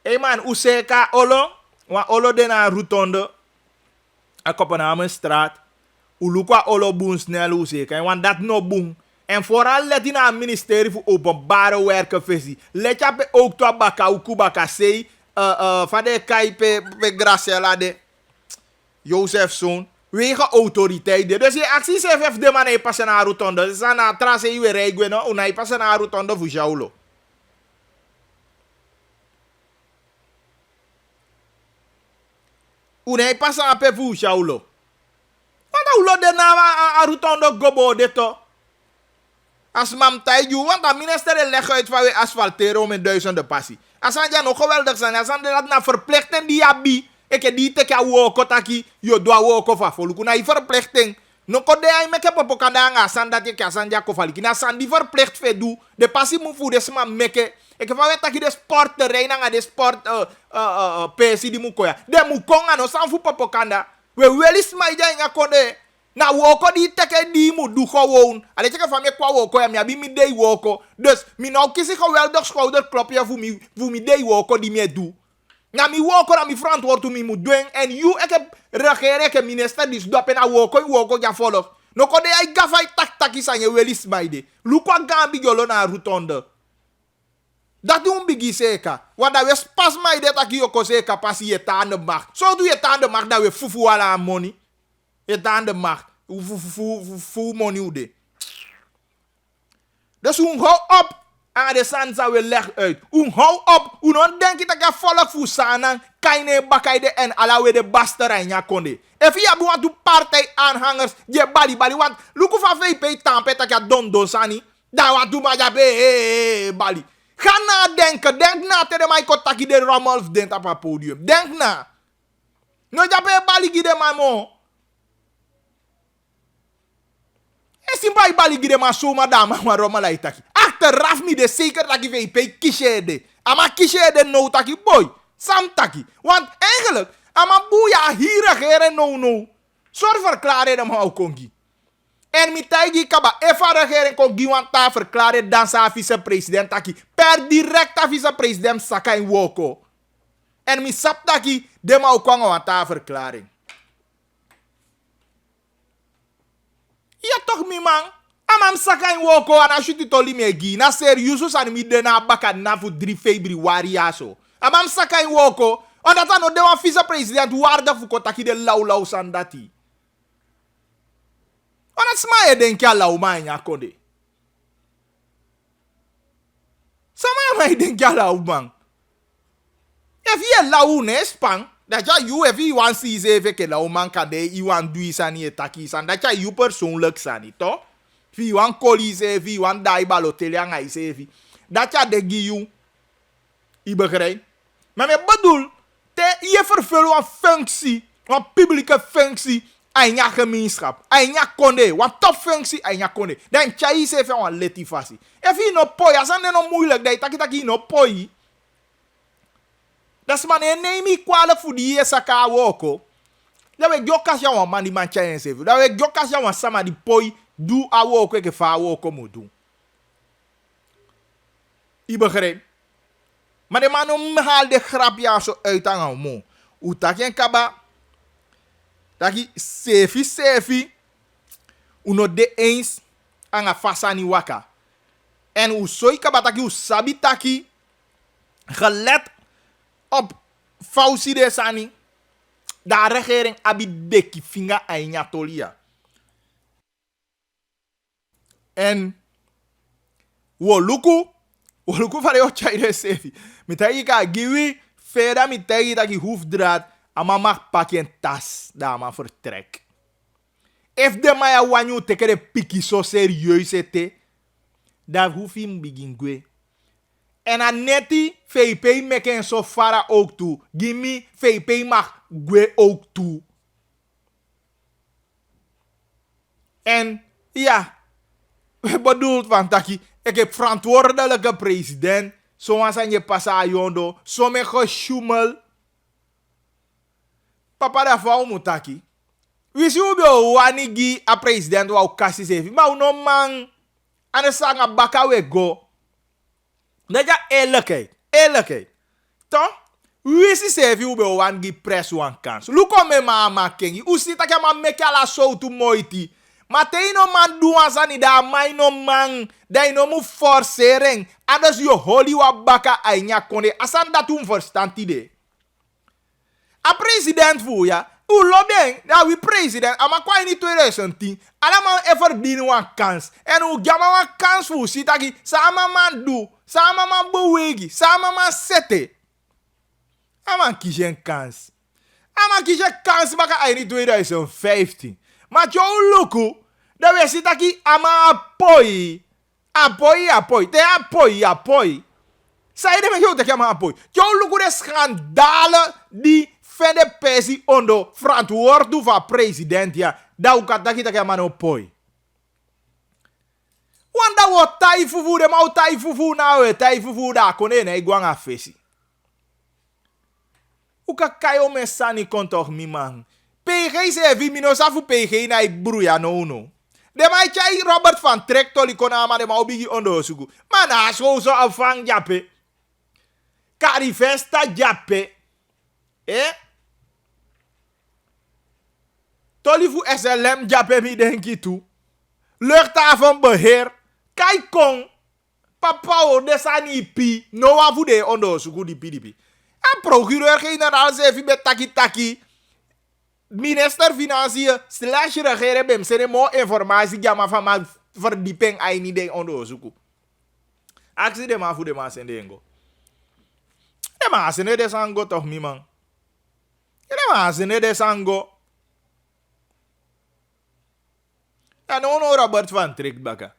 Hey man, useka olo. Wa olo de na rutondo. A Kopenhagenstraat. Ulukwa olo boen snel useka. Want dat no boen. En vooral let in aan ministerie voor openbare werken visie. Let je op ook to baka ukubaka sei. Van de kai pe Graciela de Jozefzoon. Wegen autoriteiten. Dus je acties heeft de man passen naar rotonde. Dus aan het trace je regelen. En hij passen naar rotonde voor jou. En hij passen naar pe voor jou. Want hoe de naam aan rotonde gobo dit toch? Als mam taiju, want de minister legt uit van we asfalteren om in duizenden passie. Als aan nog geweldig zijn, als aan dat na verplichten die abi. Ik heb die teken woko taki, yo doa woko fa foluku na verplichting. No kode ay meke popo kadanga san dat ik asan ja kofaliki na san die verplicht fe du. De passie moet voor des ma meke. Ik heb wel taki de sport terrein nga de sport PC di mukoya. De mukonga no san fu popo kanda. We welis ma ija nga kode. Na woko di teke di mu du gewoon. Ale teke van me kwa woko ya mi abi mi dei woko. Dus mi nou kisi geweldig schouderklopje voor mi dei woko di me du. Na mi woko na mi verantwoord mi moet doen. En you, ik heb regering, ik heb minister, die dope na woko ja volg. No kode ay gafay tak is aan je welis maide. Lukwa gambi jolo na rutonde. Dat doen bigi seka. Want dat we pas maide taki yoko seka pas je tanden macht. Zo doe je tanden macht dat we fufu wala money. Je tanden macht. Fufu money ude. Dus hou op. En de sansa we leg uit. Hou op. Non denk je dat je volk voor sanan. Kaine bakaide en alawe de basterij nya konde. If je want to partij aanhangers. Je bali. Want luku van VP tampe dat je don sani. Da wat doe maar be bali. Ga nadenken. Denk na te de mij kotaki de Rommelf dent op het podium. Denk na. No jabe bali gide mamo. En simba bali gide ma so madama ma Rommel itaki. Achteraf mi de zeker dat je VP kiesje. Ama kiesje no taki boy. Sam taki. Want eigenlijk, ama boeia hier regeren no. Zorg verklaren hem hou kongi. En mi taigi kaba efa regering kongi want ta verklaren dan sa vice-president taki. Per directa vice-president saka in woko. En mi sap taki de ma kongo want ta verklaring. Ja toch mi man. Amam saka in woko ana shuti toli megi. Na seriuso san mi de na baka na fu 3 Februari aso. Amam saka in woko. Omdat ano de wan vice-president waarde fu kotaki de lau sandati. Omdat sma e denki a lau ma nya konde. Sama ma e denki a lau man. If ye lau ne spang. Dat ja you if you want see ze ke lau man kade you want do isani e taki san. Dat ja you persoonlijk sani to. If you want kolise if you want dai balotelli anga isevi. Dat ja de gi you. I begrijp. Maar me bedoel, je vervult een functie, een publieke functie aan je gemeenschap, aan je konde, een topfunctie aan je konde. Dan tjai is even een litifasi. Even no poi, als het no moeilijk, dat je no poi. Dat is man, neem je kwalijk voor die je saka woko. Dat we jokas jou een man die man tjai is even. Dat we jokas jou een sama die poi, doe a woko, ik va woko moet doen. Je begrijpt. Maar de man haal de grapja zo uit aan mo. Utaki kaba. Taki sefi. Uno de eens aan a fasani waka. En u soi kaba taki u sabi taki. Gelet op Fauci de sani. Da regering abi deki finga ainya tolia. En woluku fare o chaire sefi. Mitagi ka giwi feda mitagi taki hoefdraad ama mag pakken tas da ama vertrek. If de maya wanyu teke de piki so serieus ete, da hoef hem begin gwe. En a neti VP meken so fara ook toe. Gimme VP mag gwe ook toe. En ja, bedoeld van taki, ik heb verantwoordelijke president. Zoals aan je passa yondo, zo me gesjoemel. Papa da vrouw moet taki. Wist je hoe wanigi a president wou kasi sevi? Maar no man, aan de sanga baka we go. Dat ja eerlijkheid. Toch? Wist je sevi hoe wanigi press wan kans? Luko me ma kengi. Usi tak ya ma meke ala so tu moiti. Maar te no man duansani da mai no man. Da no mu forcering. Anders yo holi wa baka ainya konde. Asan dat verstand de. A president fu ya. U lobeng, na we president, ama kwa in 2010, alama ever dini wan kans. En u gama wan kans fu sitaki, sama man do, sama man bewegi, sama man sete. Ama kishen kans. Ama kishen kans baka in 2015. Maar jo luku, da we sitaki ama apoy. Te apoy. Sa ide me jo te ama apoy. Jo luku de schandalen die fede pesi ondo verantwoord van president ja. Da ukataki take mano poi. Wanda wo tai fufu de mau tai fufu na we tai fufu da kone na igwanga fesi. Uka kayo me sani kontor mi man. PG se vi mino safu PG na ibruya no. De mai chai Robert van Trektoli kona ma de mau bigi ondo suku. Mana so afang jape. Kari festa jape. Tolifu SLM jape mi denki toe. Luchthavenbeheer. Kijk kon. Papa o desani pi. No wafu de ondo suku di PDP. En procureur-generaal zei met taki. Minister Financiën / regeren bem. Sene mo informatie jama van ma verdieping aini de ondo suku. Aksi de ma fu de ma sendengo. De ma sene de sango toch mi man. De ma sene de sango. En no Robert van Trek baka.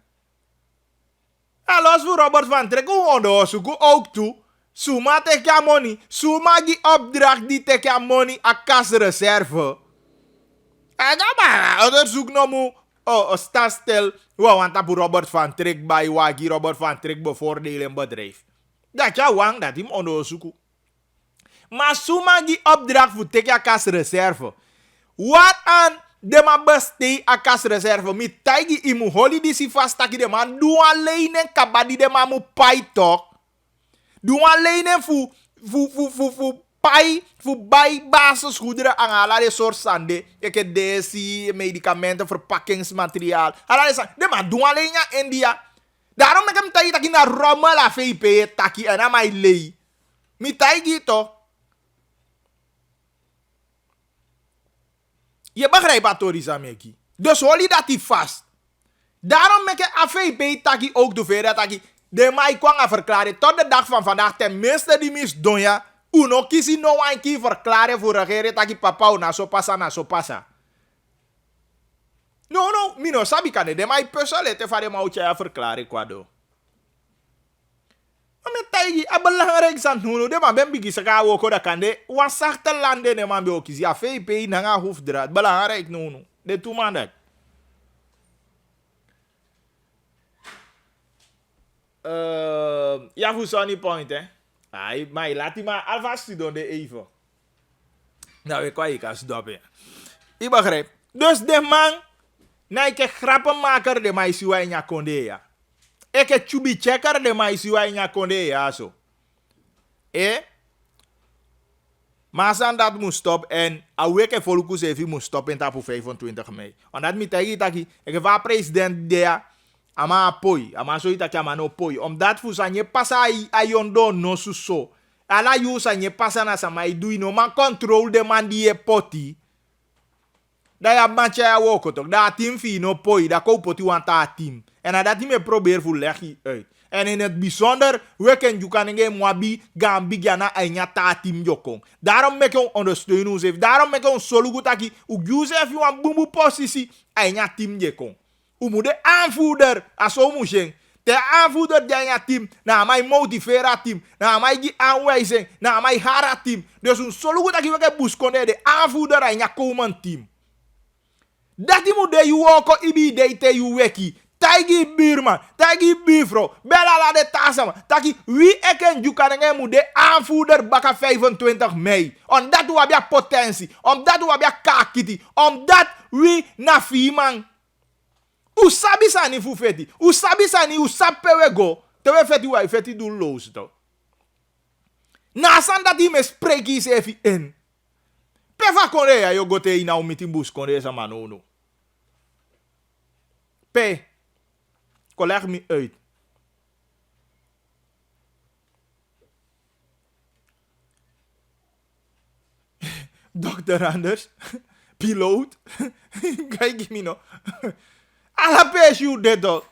En los voor Robert van Trek, hoe ondo suku ook toe. Suma teke money. Suma die opdracht die teke money a kasreserve. En dan maar, onderzoek no mu. Stadstel. Want dat Robert van Trek bij wagi Robert van Trek bevoordelen bedrijf. Dat ja wang dat hem ondo suku. Maar suma die opdracht voor teke a kasreserve. Wat aan de ma beste a kasreserve. Mi taigi imu holi disi fastaki de man. Doe alleen kabadi de ma mu pai tok. Doe alleen fu pai, fu bai basisgoederen aan ala de soort sande. Eke desi, medicamenten, verpakkingsmateriaal. Ala de sande. De ma doe alleen ja India. Daarom ik hem taigi taki na rommel la VP taki en na mai lei. Mi taigi toch. Je begrijpt wat Tori Sameki. Dus holi dat hij vast. Daarom maak ik AVP taki ook de verder taki. De mij kwam aan verklaren tot de dag van vandaag. Tenminste die misdonja. Uno kisi no een keer verklaren voor regeren taki papa na so passa. No, mino sabi kan de mij personeel van de mouwtje verklaren kwado. Met taigi, a belangrijk zijn nu, de man ben bigi saka woko da kande, wan zachte landen de man be okisi, a VP nanga hoefdraad, belangrijk nu, de toe man dat. Ja, voor Sonny Point, hè. Maar laat die maar alvast doen de even. Nou, ik kan je kan stoppen. Ik begrijp. Dus de man, na ik grappenmaker de mij siwa in konde ja. Ik heb chubi checker de mij siwa in konde ja zo. Maar san dat moet stop en a weke volkus even moet stop in tapu 25 mei. Want dat mi tagi taki, ik heb president de ama apoy, ama so itaki ama no poy. Omdat fu sanye pasa ayondo no suso. Ala yu sa nye pasa na sa mai doei no. Man control de man die poti. Da ya mancha ya woko tok. Da team fi no poi. Da ko poti want a team. En dat team probeer voor leggen uit. En in het bijzonder, we kunnen Jukanenge Mwabi Gambi Gana Enya ta team jokong. Daarom make on ondersteunen ons even. Daarom make on solo goed aki. U use if you want bumbu positie Enya team jekong. U moet de aanvoerder aso mushen. De aanvoerder Enya team. Na mij motivera team. Na mij die aanwijzing. Na mij hara team. Dus un solo goed aki we buskonde de aanvoerder Enya komen team. Dat die moet de you woko ibi de te you weki. Taigi buurman, taigi buurvrouw, bella la de tasama. Taki wie eken Jukanenge moet de aanvoerder baka 25 mei. Omdat we hebben potentie, omdat we hebben kakiti, omdat we na fiman. Usabi sani fu feti, usabi sani usapewe go. Tewe feti wa feti du loos to. Nasan dat die me spreki is even in. Peva korea yo gote ina umiti bus korea sa manono. P. Leg me uit. Dr. Anders, piloot. Kijk me nou. Alla pers you dead dog.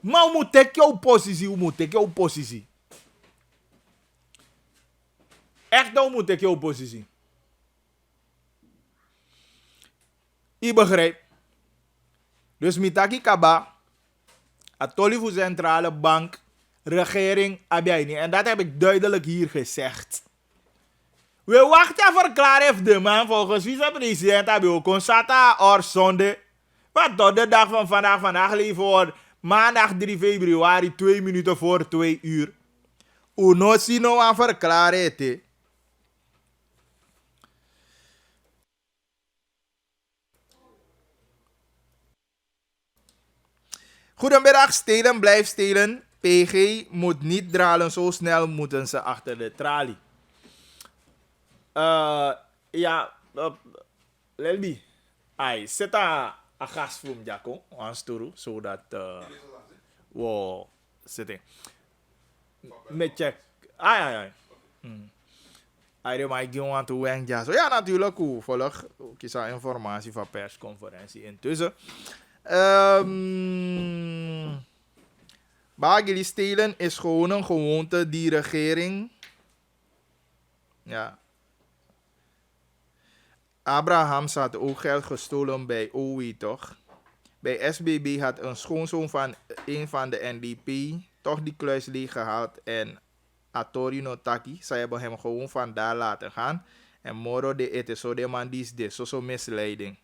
Maar u moet take jouw positie, u moet take jouw positie. Echt dan moet take jouw positie. Ik begrijp. Dus mitaki kaba, atoli voor centrale bank, regering, abjaini. En dat heb ik duidelijk hier gezegd. We wachten verklaren de man volgens vice-president Abio Consata or zonde. Wat tot de dag van vandaag liever voor maandag 3 februari 2 minuten voor 2 uur. Uno sino aan verklaren te. Goedemiddag, stelen blijft stelen. PG moet niet dralen, zo snel moeten ze achter de tralie. Lelbi. Ai, zet a gas voor me, Jacco. Aansturen, zodat we zitten. Met check. Ai. Ai, maar ik gewoon aan toe en ja. Zo ja, natuurlijk, volg kisa informatie van persconferentie intussen. Bagili stelen is gewoon een gewoonte die regering. Ja. Abrahams had ook geld gestolen bij OE, toch? Bij SBB had een schoonzoon van een van de NDP toch die kluis leeg gehaald en Atorino Taki. Zij hebben hem gewoon van daar laten gaan. En Moro de ete zo de man die is dit, zo misleiding.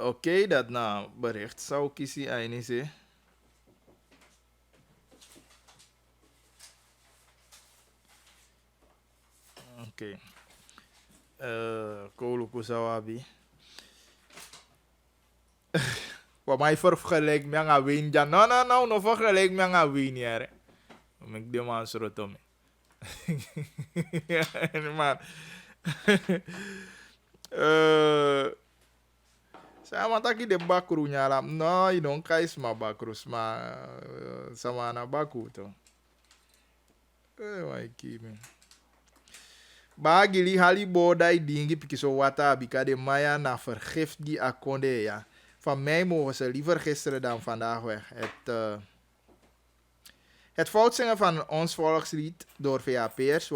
Oké, dat nou bericht zou kiezen eindelijk. Oké. Kolo Kusawabi. Wat mij vergelijk met een win. Ja, no, vergelijk met een win hier. Ik de man zo tom. Man. Saya mataki de bakru nyalam. No, you don't kais ma bakru sma sama na baku to. Wai kimi. Bagili hali bodai dingi pikiso wata bika maya na vergift die akonde ja. Van mij mogen ze liever gisteren dan vandaag weg. Het foutzingen van ons volkslied door VAP'ers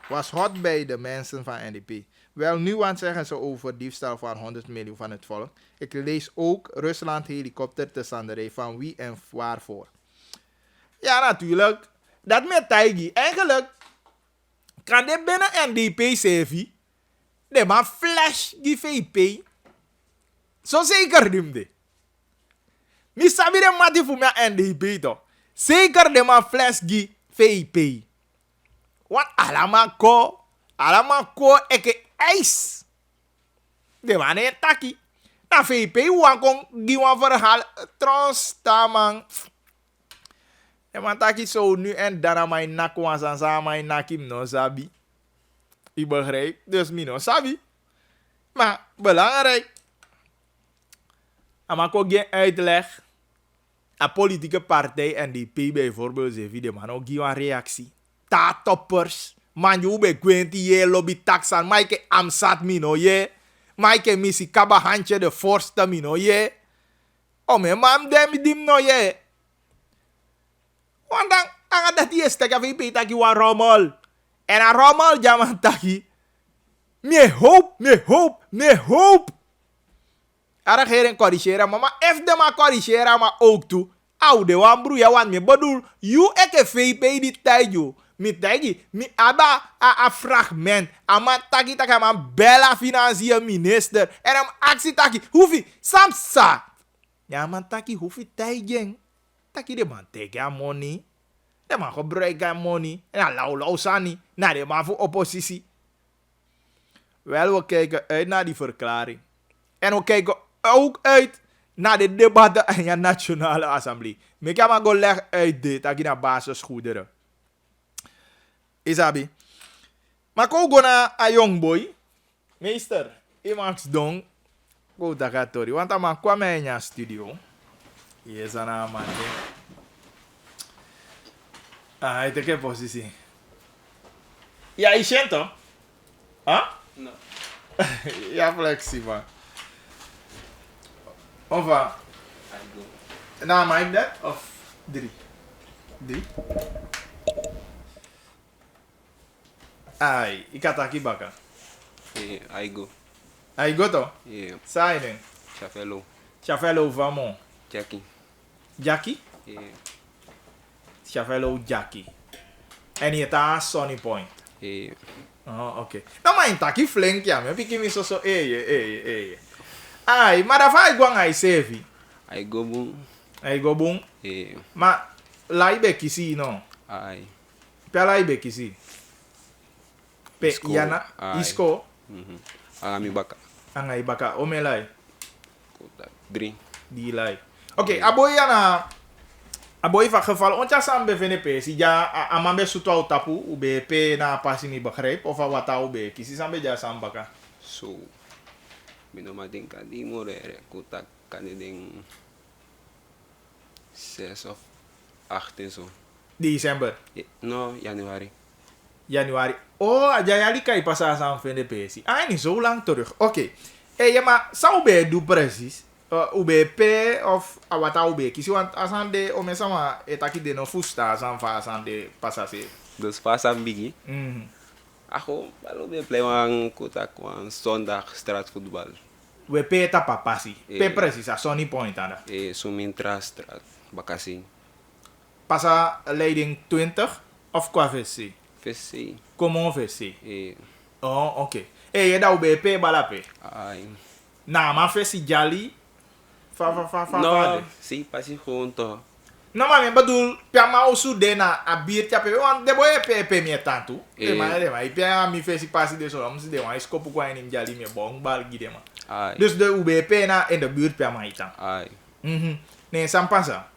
was hot bij de mensen van NDP. Wel, nu aan zeggen ze over diefstal van 100 miljoen van het volk. Ik lees ook Rusland helikopter te Sanderij. Van wie en waarvoor? Ja, natuurlijk. Dat met Taigi. Eigenlijk kan dit binnen NDP-CV de maar flash die VP. Zo zeker dimde. Mi sabi de mati voor mijn NDP toch. Zeker de maar flash die VP. Wat alama ko eke ijs. De man een taki. Na VP wankong die wan verhaal trons tamang. De man taki zo nu en dan mijn nakwa san mijn nakim no sabi. Ik begrijp. Dus mi no sabi. Maar belangrijk. Amako geen uitleg. een politieke partij, NDP bijvoorbeeld, ze vinden man ook een reactie. Ta toppers, man je be kwenti je lobby taxan, maike amsat mino je, maike misi kaba handje de voorste mino je. O me mam dem dim no je. Want dan anga dat die stek af ipe taki wa rommel. En a rommel jaman taki. Me hoop. Ara geren corrigera, maar if de ma corrigera, maar ook toe. Oude wan broer, ja wan me bedoel, you eke VP die tijd yo. Mi tagi, mi aba a fragment. Ama taki taka man bella financiën minister. En am actie taki, hoefi, samsa. Ja man taki, hoefi tijd jeng. Taki de man take ya money. De man gebruiken money. En dan lau sani. Na de man voor oppositie. Wel, we kijken uit naar die verklaring. En we kijken ook uit naar de debatten in de Nationale Assemblée. Ik kan maar gewoon leggen uit dit, dat je naar basisgoederen. Isabi. Maar ik ook naar een jong boy. Meester, je mag doen. Go dat gaat door. Want dan kwam hij in je studio. Hier is een man. Hij heeft een positie. Ja, je kent toch? Huh? No. Ja, flexie, man. Of wat? I go. Nou, maak ik dat? Of 3? 3? Ai, ik had aquí bakken. Yeah, I go. Ai, go toch? Yeah. Sainen. Chafelo. Chafelo vamos. Jackie. Jackie? Yeah. Chafelo Jackie. En je taas Sonny Point. Yeah. Oh, oké. Nou, maar je taki flink, ja. Maar ik mis zo eye. Ai, maar daar vaak gwang ai sevi. I go boom. Ai, go boom. Yeah. Maar, lai be kisi, no? I. Pia lai be kisi. Pe, Isko. yana, Ai. isko. Agami baka. Angai baka, omelai. Kota. 3. Die lai. Oké, aboy yana. Aboy van geval, ontja sam be VNP, si ja amambe sutwa tapu, ube pe na pasi mi begrijp, of wata ube, kisi sam be ja sam baka. So. Minoma denka di mo re. Kota kaniding 6 of 8 en zo. December, No, Januari. Januari. Oh, aja yali kai pasa sam VNP, si. Ah, niet zo lang terug. Oké. Ja, maar zou be do precies? Ube pe of wata ube, kisi want asan de omesama etaki de no fusta asan fa asan de pasase. Dus pas aan bigi. Mhm. Ako, balo be play wan kota kwan zondag straatvoetbal. We pe eta papasi. Pe Eh. precies, a Sonny Point anda. Sumintra straat. Bakasing. Pasa leiding 20 of qua VC? VC. Como VC? Eh, Oh, oké. Je da ube pe balape. ay. Na, ma VC jali. Fa. No, si, pasi gewoon toch. No, maar ik bedoel, pia ma osu de na a biertje pe, want de boy pe meer tanto. Maar pia mi VC pasi de zo, omdat de wan is kopu kwa in jali me bong bal gide ma. Ay. Dus de ube na in de buurt pia ma itan. Ay. Nee, sam pasa.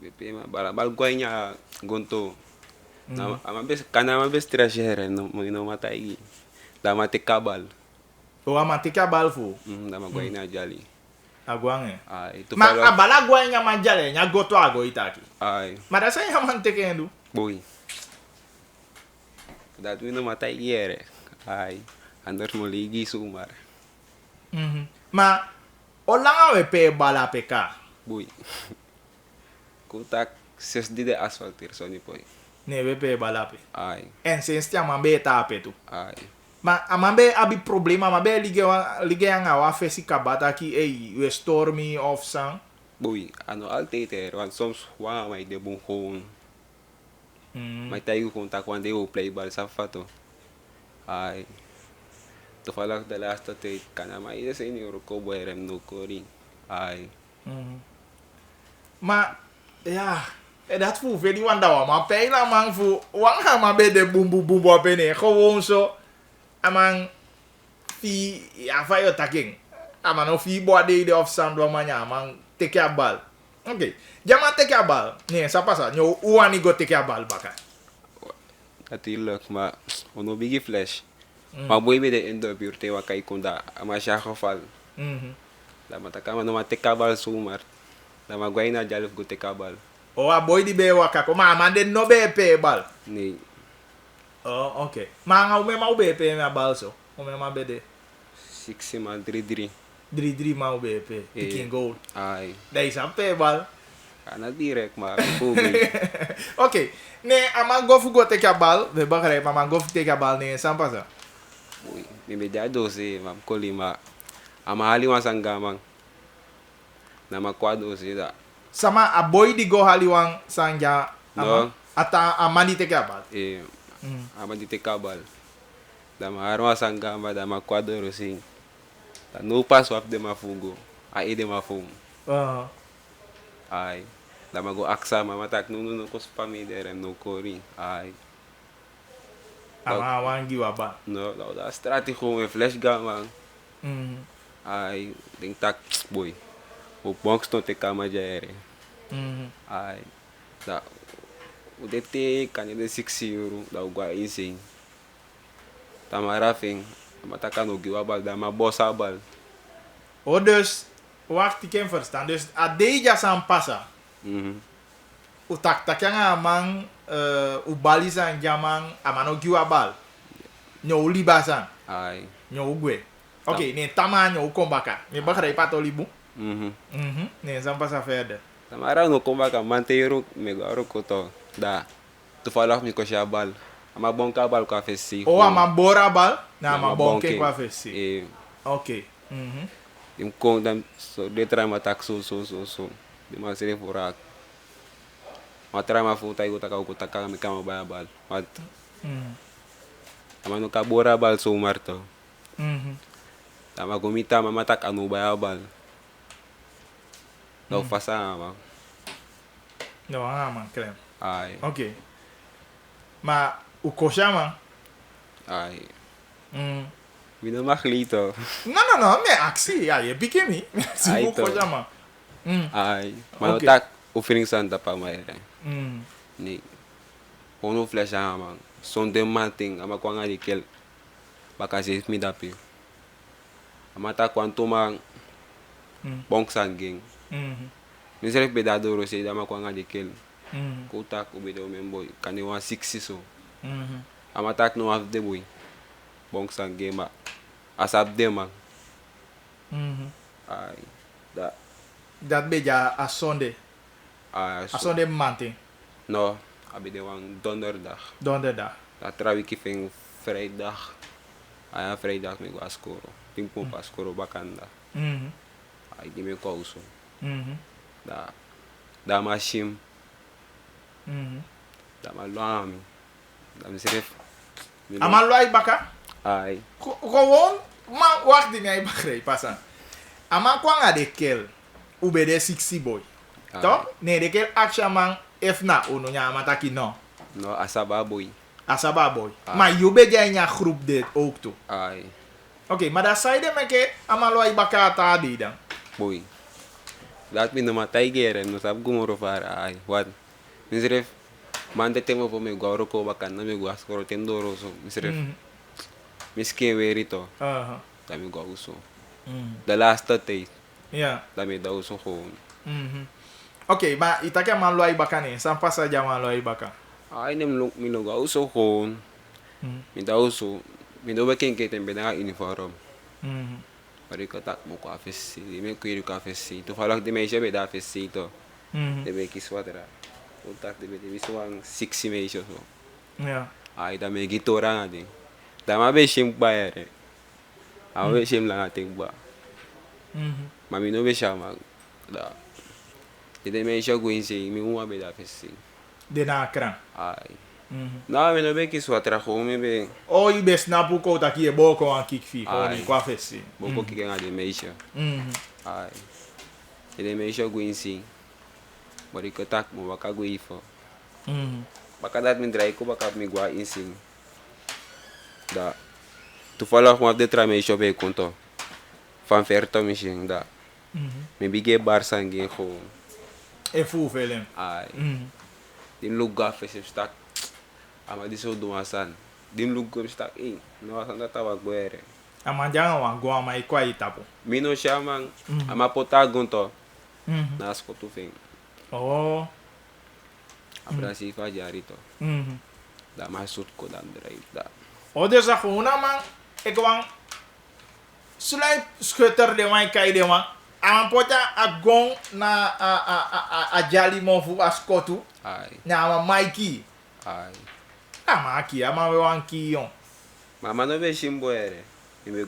BP ma bal guanya gonto. Na, ama bes kana ma bes trajere no matai. Dama te kabal. O amatika balfo. Dama guanya jali. Agwange. Ay, tu Ma pala. abala gwa nya manjale, nya goto ago itaki. Ay, Maar dat zijn helemaal tekendo. boy. Dat we no matai yere. Ay, anders mo ligi sumar. Maar olanga we pe bala peka. Boy. Kutak 6 di de asfaltir so ni poy. Nee, we pe bala pe. Ay, En sinds ja man be tape tu. ay. Maar amambe abi problema, maar be lige anga wa fesi kabata ki we stormy of sang. Boy, ano altijd er, want soms wa may de bong gewoon. May tayo contact one day o play ball sa fato. Ay. Toevallig de laatste tijd kan na maar iedereen in Europa boeren no koring. Ay. Maar ja, dat voel veel die wanda wa maar pela man voel wanga maar be de boom op ene gewoon zo. Amang fi ya fa yo taking. Aman of fi bo de of sound wa manya amang take a ball. Okay. Jama take a ball. Nee, sa pasa. Nyo uani go take a ball baka. Natuurlijk, maar ono bigi flash. Maar boy bij de in de buurt wa kay kunda ama siya geval. Da matakama no matekabal sumar. Da magway na jaluf go take a bal. O a boy di be waka ko ma man den no be pe bal. Ni Oh, okay. Ma nga ume ma ube pe me a bal so. Ume ma be de 6 man 3-3. 3-3 ma ube pe. Picking goal. Ay. Dai sa pe bal. Ana direct maar pubi. Okay. Ne ama gofu go take a bal. We begrijp maar gofu take a bal ne sampa sa. Uy, mi media 12 mam kolima. Ama hali wasangamang. Na makwa 12 da. Sama a boy di go haliwang sanja ama. No. Ata amani take a bal. Ama di take a bal. Da maharo wasangama da makwa 12. Da no pass wap de mafugo. Ai de mafum. Ay. Da mago aksa mamatak no ko spami der no kori. Ay. Ama wangi wa bal. No, da strategie gewoon flash gamang. Ay, ding tak boy. O box to te kama jere. Ay. Da o dete kanya de 6 euro da ugwa insane. Tamara fing mataka no giwa bal da ma bossa bal. O dus, wacht ik hem verstaan. Dus a deja san passa. O tak yang amang o bali san jamang amano giwa bal. Nyo liba san. Ay. Nyo ugwe. Okay, ne tama nyo kombaka. Ne bakara ipato libu. Ne san passa verder. Tamara no komba ka manteiro me garo koto da. Toevallig mi ko siya bal. Ama bonka bal ko afesi. O ama bora bal, na ama bonke bonke. kwa fesi. Okay. Im kon dan so de try matak so. Di ma sere furak. Ma try ma futa ko taka mi kama ba bal. Wat ama no kabora bal so marto. Tama gumita mamatak anu ba bal. Daw fasa ama. No, man, krem. Ay. Okay. Ma o koshama. Ay. Mino maklito. No, me aksi, ya, ye bikini. Si Ay, o to. koshama. Ay. Okay. Manotak oefening santa pa mayre. Ni. Ono flash ama. Son de manting ama kwa nga dikel. Baka si mi dapi. Amata kwanto mang bongsan ging. Misere pedadoro si dama kwa nga dikel. Kutak ubedo memboy. Kaniwa 6 so. Amatak no half de boy. Bongsan game asap de man. Ay. Da. Dat beja a Sunday. Ay. A Sunday manting. No. Abi de wang donderdag. Donderdag. Dat trawi kifing vrijdag. Ay, vrijdag me go askoro. Pingpong pa askoro bakanda. Ay, di me kauso. Da mashim. Da maluami. Da misref. Ama loai baka? Ay. Gewoon, ma wacht di ngay bakre pasa. Ama kwa nga de kel. Ube de 60 boy. To? Ne de kel aksha man efna uno nya amataki no. No, asaba boy. Asaba boy. Ma yube ja nya groep dit ook toe. Ay. Okay, maar dat zei de meke ama loai baka ta di dan. Boy. Laat me namatay geren. No sab gumuro para. Ay. What? Misref. Mande temo po me gauro ko bakan na me go askoro tendoro so. Misref. Miske werito. Da me go uso. The last day. Ja. Da me da uso ko. Okay, maar itake man loai baka ne. San pasa ja man loai baka. Ay nem look mi no ga uso ko. Mi da uso. Mi do beken ke tembe na uniform. Pari ko tak mo ko afesi. Me ko iri ko afesi. To falak de me shebe da afesi to. De me kiswatra. Utak de me biswang 6 me so. Ja. Ay da me gitora nga din. Da ma be shim ba ere. A be shim lang ating ba. Mami no be siya mag da. Ide me siya guin si mi uma be da afesi. De na kran. Ay. Na me no be kiswatra ko me be O i be snapu ko taki e boko an kik fi ko ni Ai. kwa fesi. boko kike nga de me siya. Ay. Ide me siya guin si. Bari ko tak mo baka gui fo. Baka dat min dry ko baka mi gua insing. Da. Toevallig mo de tra me siya be konto. Van verto mi sing da. Me bige Barça ngi ko. E fu velem. Ay. Din lugar fes stak. Ama di so dumasan. Din lugar stak no asan da tawag boere. Amandjanga wa go ama ikwa itapo. Mino siya mang ama potagon to. Na skotu ving. Oh. Abrasi fa jari to. Mhm. Da masuk ko dan drive da. Oh, dus dat gewoon man. Ik wang sluit schutter de man kai de man. Aan pota a gong na a jali mofu a skotu. Ai, Na ma Mikey. ai. Ah, ma ki, ama we wan ki yon. Mama no be shimbo ere. Mi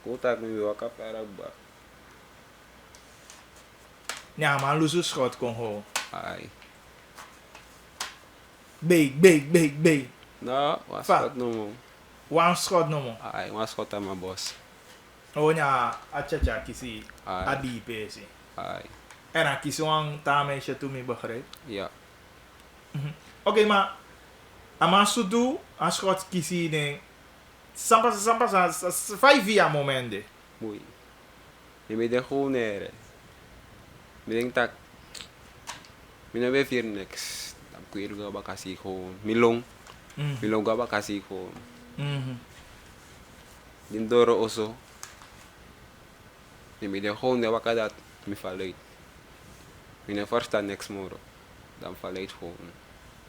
kotak mi waka para ba. Ja, maar lusu schot kon ho. Ai. Big. No, was Fa. kot no mo. Wan schot no mo. Ai, was kot ama boss. O nya a chacha kisi Ai. a di pesi. Ai. En a kisi wan tame je tu mi begrijp. Ja. Oké, maar ama sudu a schot kisi ne sampa 5 via momenten. Muy. Mi de gewoon ere. Mi denk tak. Mi no be fir next. Dan kuir ga ba kasi gewoon. Milong ga ba kasi gewoon. Din doro oso. Mi de gewoon de wakadat mi faluit. Mi ne first next moro. Dan faluit gewoon.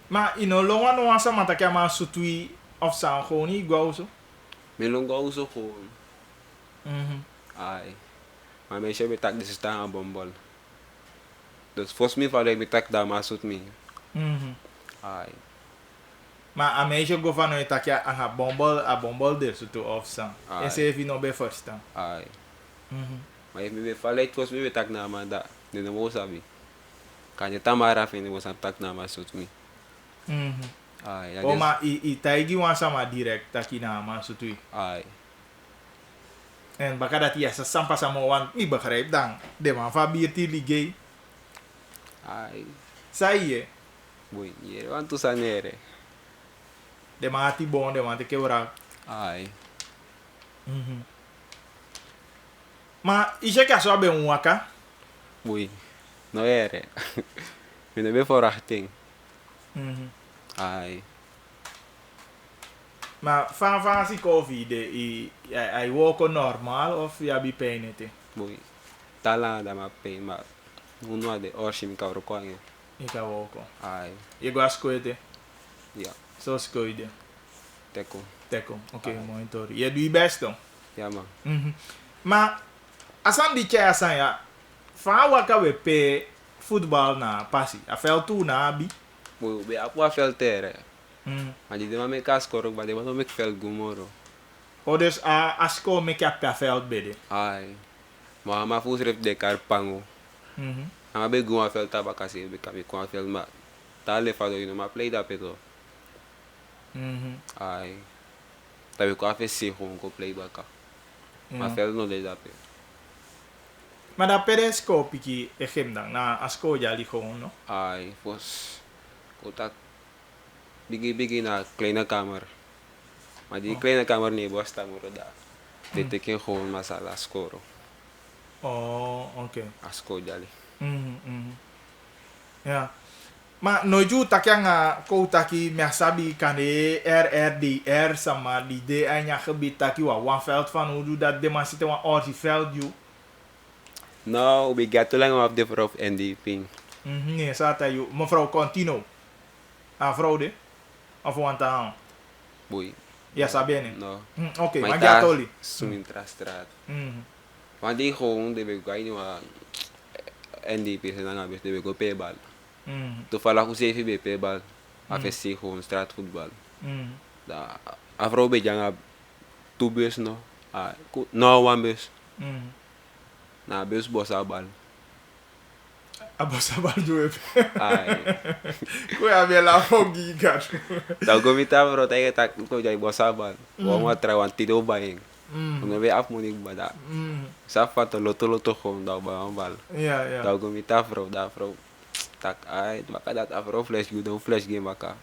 Maar ino longa no asa mata kya ma sutui of sa gewoon niet go zo. Milong ga oso gewoon. Ai. Maar mensen hebben tak dus staan aan bombol. Dus volgens mij faluit mi tak da masut mi. Ai. Maar a meisje go van het takja a bombol de sutu of sa. Ai. En se vi no be first dan. Ai. Maar if me faluit volgens mij tak na ma da. Ni no mo sabi. Kanya tamara fin mo sa tak na masut mi. Ai. Oh, maar i taigi wan sama direct taki na ma sutui. Ai. En baka dat ja sa sampa samo wan mi begrijp dan. De man fa birti ligay. Ai. Sai ye. Boy, yere wan tu sanere. De man ati bon, de man te kewra. Ai. Maar ije ka so be waka. Boy. No ere. Me no be verwachting. Ai. Maar van si COVID de I woko normal of ja bi peinete. Boy. Tala da ma pain ma. Uno de orshim ka ro kwange. Ika woko. Ai. Je go askoete. Ja. So skoide. Teko. Teko. Oké, monitor. Je doe je best dan. Ja man. Maar asan di kya asan ya. Van waka we pe voetbal na passie. A fel tu na abi. Boy, be apwa fel tere. Maar die ma me kaskoro ba de ma no me fel gumoro. O dus a asko me kya pe veld bede. Ai. Ma fus rep de karpango. Ama be guma fel tabakasi be kami kwa fel ma. Tale fado you know ma play da peto. Ai. Tabi ko afe si ko play baka. Ma fel no le da pe. Maar dat pedes ko piki egem dan na asko jali gewoon no. Ai, pos kotak bigi na kleine kamer. Maar die kleine kamer niet was dan moro da. Dit ik gewoon masala skoro. Oh, oké. Asko jali. Ja. Maar noju takya nga ko taki mesabi kane RRDR sama di de anya gebied taki wa one veld van hoe doe dat de man zitten wan ordi veld you. Nou, we gaat te lang op de prof NDP. Nee, zat you mevrouw Contino. Ah, vrouw de? Of wan tahan? Boy. Ja, sabene. No. Oké, Maar maar daar ja toli. Sumintra straat. Want die gewoon de we gaan niet NDP zijn dan abis de we go paybal. Toevallig hoe zeven bij paybal. Afesti gewoon straatvoetbal. Da afro be janga two bus no. Ah, no one bus. Na bus bossa bal. Abos abal doe ik. Ai. Kuya be la fogi gat. Da go mita bro tay tak ko jay bossa bal. Wa ma tra wan tido bayeng. Nga be af monik bada. Sa fato loto gewoon da ba bal. Ja, ja. Da go mita bro da bro. Tak ai maka dat afro flash go do flash game maka.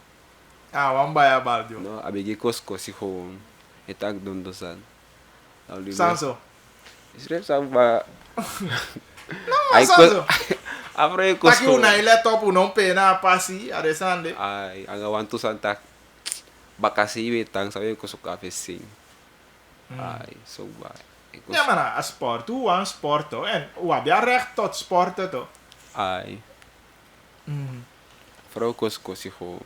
Ah, wan baya bal jo. No, abigi kosko si gewoon. Etak don dosan. Sanso. Isrep sa ba. No, Sanso. Afro e Taki kosko. una ile top unon pena pasi adesande. Ay, anga wantu santak bakasi betang sabi ko suka sing. Ay, so ba. Ja, maar na, sport, hoe aan sporten. En hoe heb je recht tot sporten toch? Ai. Mhm. Vooral kosi gewoon.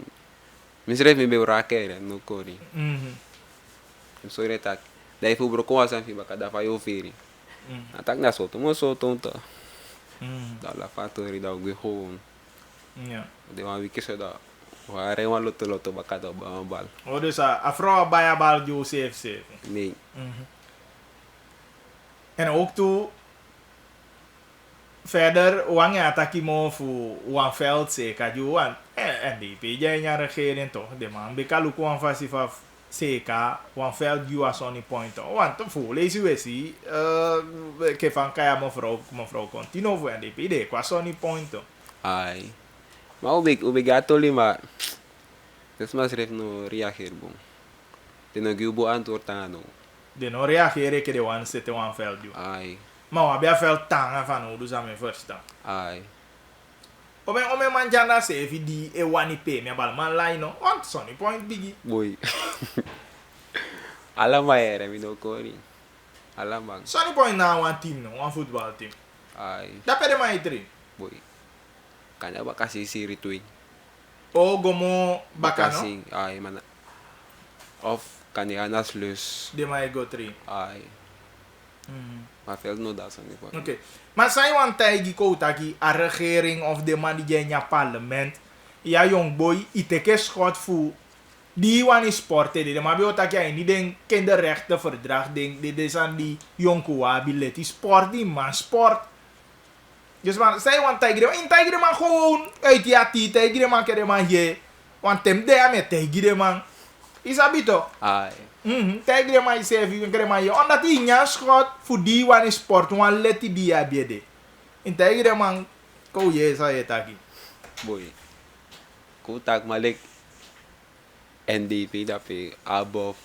Misref mi be rakere no kori. Mhm. Sorry tak. Dai fu bro ko asan fi bakada fa yo feri. Mhm. Atak na soto mo soto to. Mhm. Da la fatori da gwe gewoon. Ja. De wan wiki so da. Wa re wan loto bakada ba bal. Oh, dus a vrouw bij een bal die CFC. Nee. En ook toe verder wang ya taki mo fu wan veld zeker ju wan en die pije nya regering toch de man be kalu ko wan fasi fa zeker wan veld ju as on point toch wan to fu lees we si ke van kaya mevrouw continue voor en die pide kwa on point toch. Ai. Maar ube gato lima. Dus mas ref no reageer bon. De no gubo antwoord aan no. De no reagere ke de wan sete wan veld ju. Ai. Maar wan be veld tanga van o dus aan me first. Ai. Ome manjana se fi di e wani pe me bal man line no want sonny point bigi. Boy. Alama era mi no kori. Alama. Sonny point na one team no, one football team. Ai. Da pede mai tri. Boy. Kanya ba kasi si Ritwin? O gomo bakano. Kasi ai mana. Of kanya nas lus. De mai go tri. Ai. Maar veel no dat zo niet. Oké. Maar zijn want tijgi ko taki a regering of de man die in parlement. Ja jong boy iteke schot fu die wan is sporten de maar bio taki ai ni den kinderrechtenverdrag ding de san die jong coability sport die man sport. Dus man, zij want tijgere man gewoon uit ja ti tijgere man kere man je. Want tem de ame tijgere man. Is abito. Ai. Tijgere man is even kere man je. Omdat die nyan schot voor die wan is sport wan leti die abede. In tijgere man ko je sa je taki. Boy. Ko tak malik NDP dape above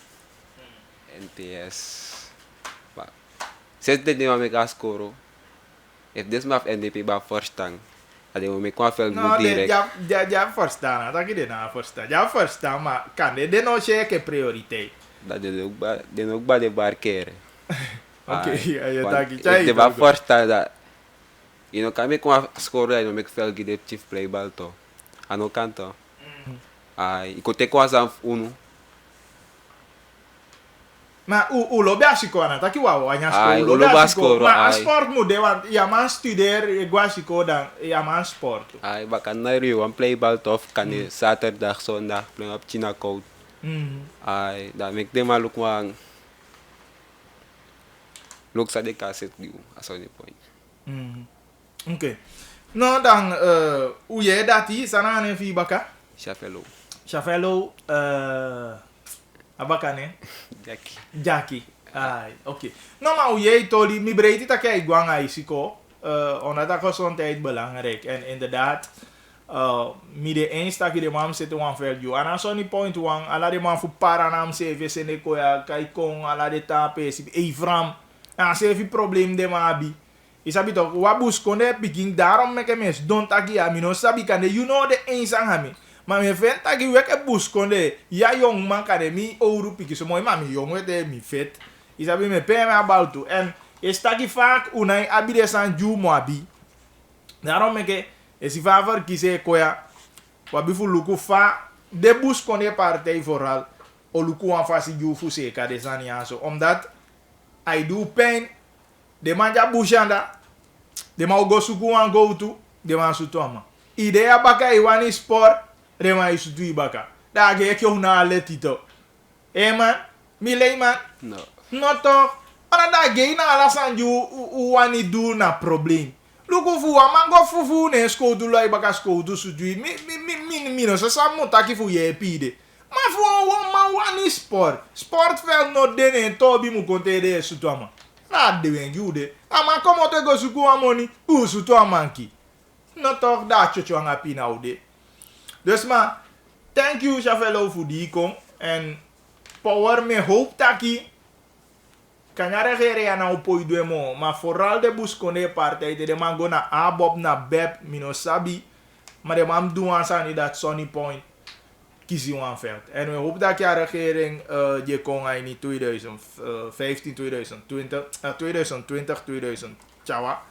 NPS. Ba. Zet de ding me gas skoro. If this map NDP ba first tang. Ade me kwa fel No, good direct. ja verstaan. Dat je na verstaan. Ja verstaan, maar kan de no check prioriteit. Dat de ook ba de barkere. Oké, ja, je taki. If de ba first tang dat you know kan me kwa score you make fel gide chief play ball to. Ano kanto. Ai, ikote kwa sa uno. Maar u lo biasiko ana taki wa wanya Ai, school u lo biasiko, maar ai. a sport mu de want ja man studeer e guasiko dan ja man sport. Ai, bakan na rin one play ball to kan Saturdag, Sondag play op China code. Ai, dat make them a look wang. Look sa de cassette view as on the point. Oké. Nou dan hoe je dat is sana ne fi baka? Shafelo. Chafello abaka ne? Jackie. Jackie. Ai, oké. Nou maar hoe je toli mi breedte dat kijk gwanga isiko. Omdat dat gezondheid belangrijk en inderdaad mi de eens dat je de man zit wan value. En als on die point wan ala de man fu paranam CV sene ko ya kai kon ala de tape si Evram. En als je probleem de ma abi. Isabi toch wabus konde picking daarom make mes don't taki ami no sabi kan de you know de eens aan hami. Maar me vent taki wek bus konde ya jong man kan de mi ouro piki so mooi maar mi jong wete mi vet. Isabi me pe me about to en is taki vaak unai abi de san ju mo abi. Daarom make esi favor kise koya wabi fu luku fa de bus konde partij vooral o luku an fasi ju fu seka de san ya so omdat I do pain de man ja bushanda de man go suku wan go to de man su toma idea baka iwani sport de man isu tu ibaka da ge ekyo na letito man mi lei man No. no to ona da ge na ala sanju wani do na problem luku fu wa man go fufu ne sko du lo ibaka sko du su tu mi no so samu taki fu ye pide ma fu ma wani sport fel no dene to bi mu konte de su toma na de wengi ude ama komo te go suku amoni usu to amanki no toch da chocho anga pina ude dus maar thank you Chafello voor die kom en power me hoop taki kanyare gere ya na opoi duemo maar vooral de buskone partij de man go na abob na beb minosabi maar de man doen aan dat Sonny Point kiezen we aan veld. En we hopen dat de regering je kon in 2015, 2020, 2020, 2000, tjawa.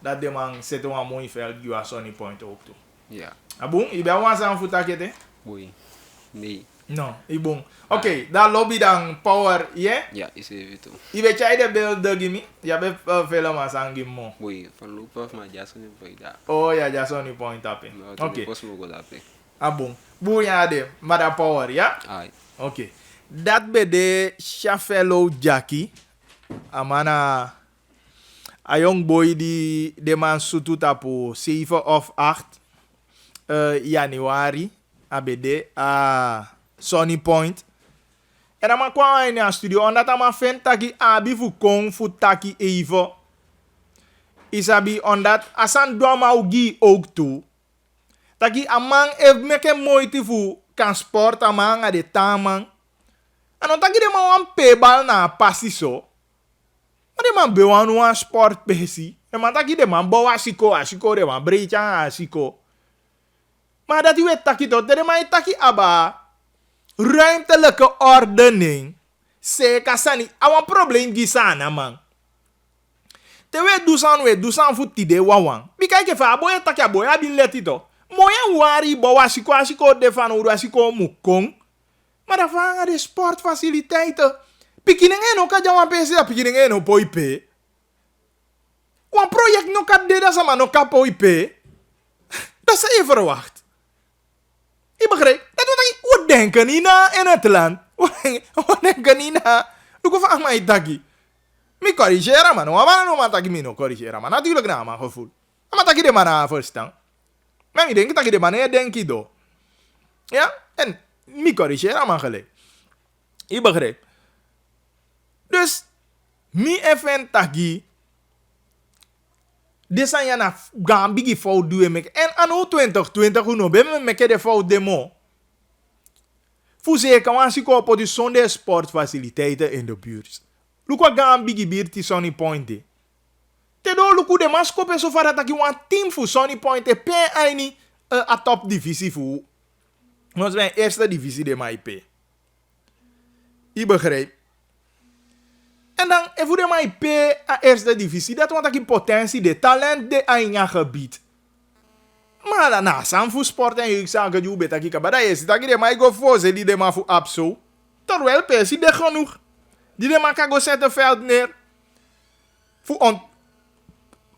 dat de man zet een mooi veld, die was Sonny Point ook toe. Ja. Abong, je bent wel aan voetakete? Boei. Nee. No, ibong. Oké, dan lobby dan power, yeah? Ja, is even toe. Je weet jij de beeld de gimme? Je bent veel maar aan gimme. Boei, van loop af, maar ja, Sonny Point daar. Oh ja, ja, Sonny Point tappen. Nou, Oké. Pas mo go daar. Abong. Boeien de, maar dat power, ja? Ai. Oké. Dat be de Shafelo Jackie. Amana. A young boy die de man sutu tapo 7 of 8 januari. ABD. Sonny Point. En dan kwam in de studio. Omdat hij vindt dat hij abi fu kong fu taki even. Isabi omdat asan dwama ugi ook toe. Taki amang meke moeite fu kan sport amang de tamang. En dan taki de man wan pebal na passi so. Maar de man bewan wan sport pesi. En man taki de man bawa asiko de man brecha asiko. Maar dat je taki tot de man taki aba ruimtelijke ordening. Seka sani awan probleem gisana man. Te we dusan fu tide wawan. Bika ke fa boya taki aboya bin letito. Moya wari bawa asiko de fan uru asiko mukong. Maar dan vangen de sportfaciliteiten. Pikiningen ook kan jawan pesi dat pikiningen ook poipe. Wan project no kan deda sama no kan poipe. Dat is even verwacht. Je begrijpt? Dat we denken niet na in het land. We denken niet na. Doe van mij taki. Mi corrigera man. Waarom no man taki mi no corrigera man. Natuurlijk na man gevoel. Maar taki de man na verstaan. Maar ik denk taki de man denk je do. Ja? En mi corrigera man gelijk. Je begrijpt? Dus mi even taki. Desan ya na gambigi fout duwe mek. En ano 2020 uno be meke de fout demo. Fuse kan wansi ko position de sportfaciliteiten in de buurt. Lukwa gambigi birti Sonny Point. Te do luku de maskope so far ataki wan team fu Sonny Point pe aini a top divisie fu. Ons ben eerste divisie de MIP. Je begrijpt? En dan, even de MIP a eerste divisie, dat want ik potentie, de talent de aan gebied. Maar dan na, sam voor sport en jeugdzaken, je weet dat ik maar dat is, dat ik de mij go voor ze, die de maar voor abso. Terwijl persie de genoeg. Die de maar kan go zetten veld neer. Voor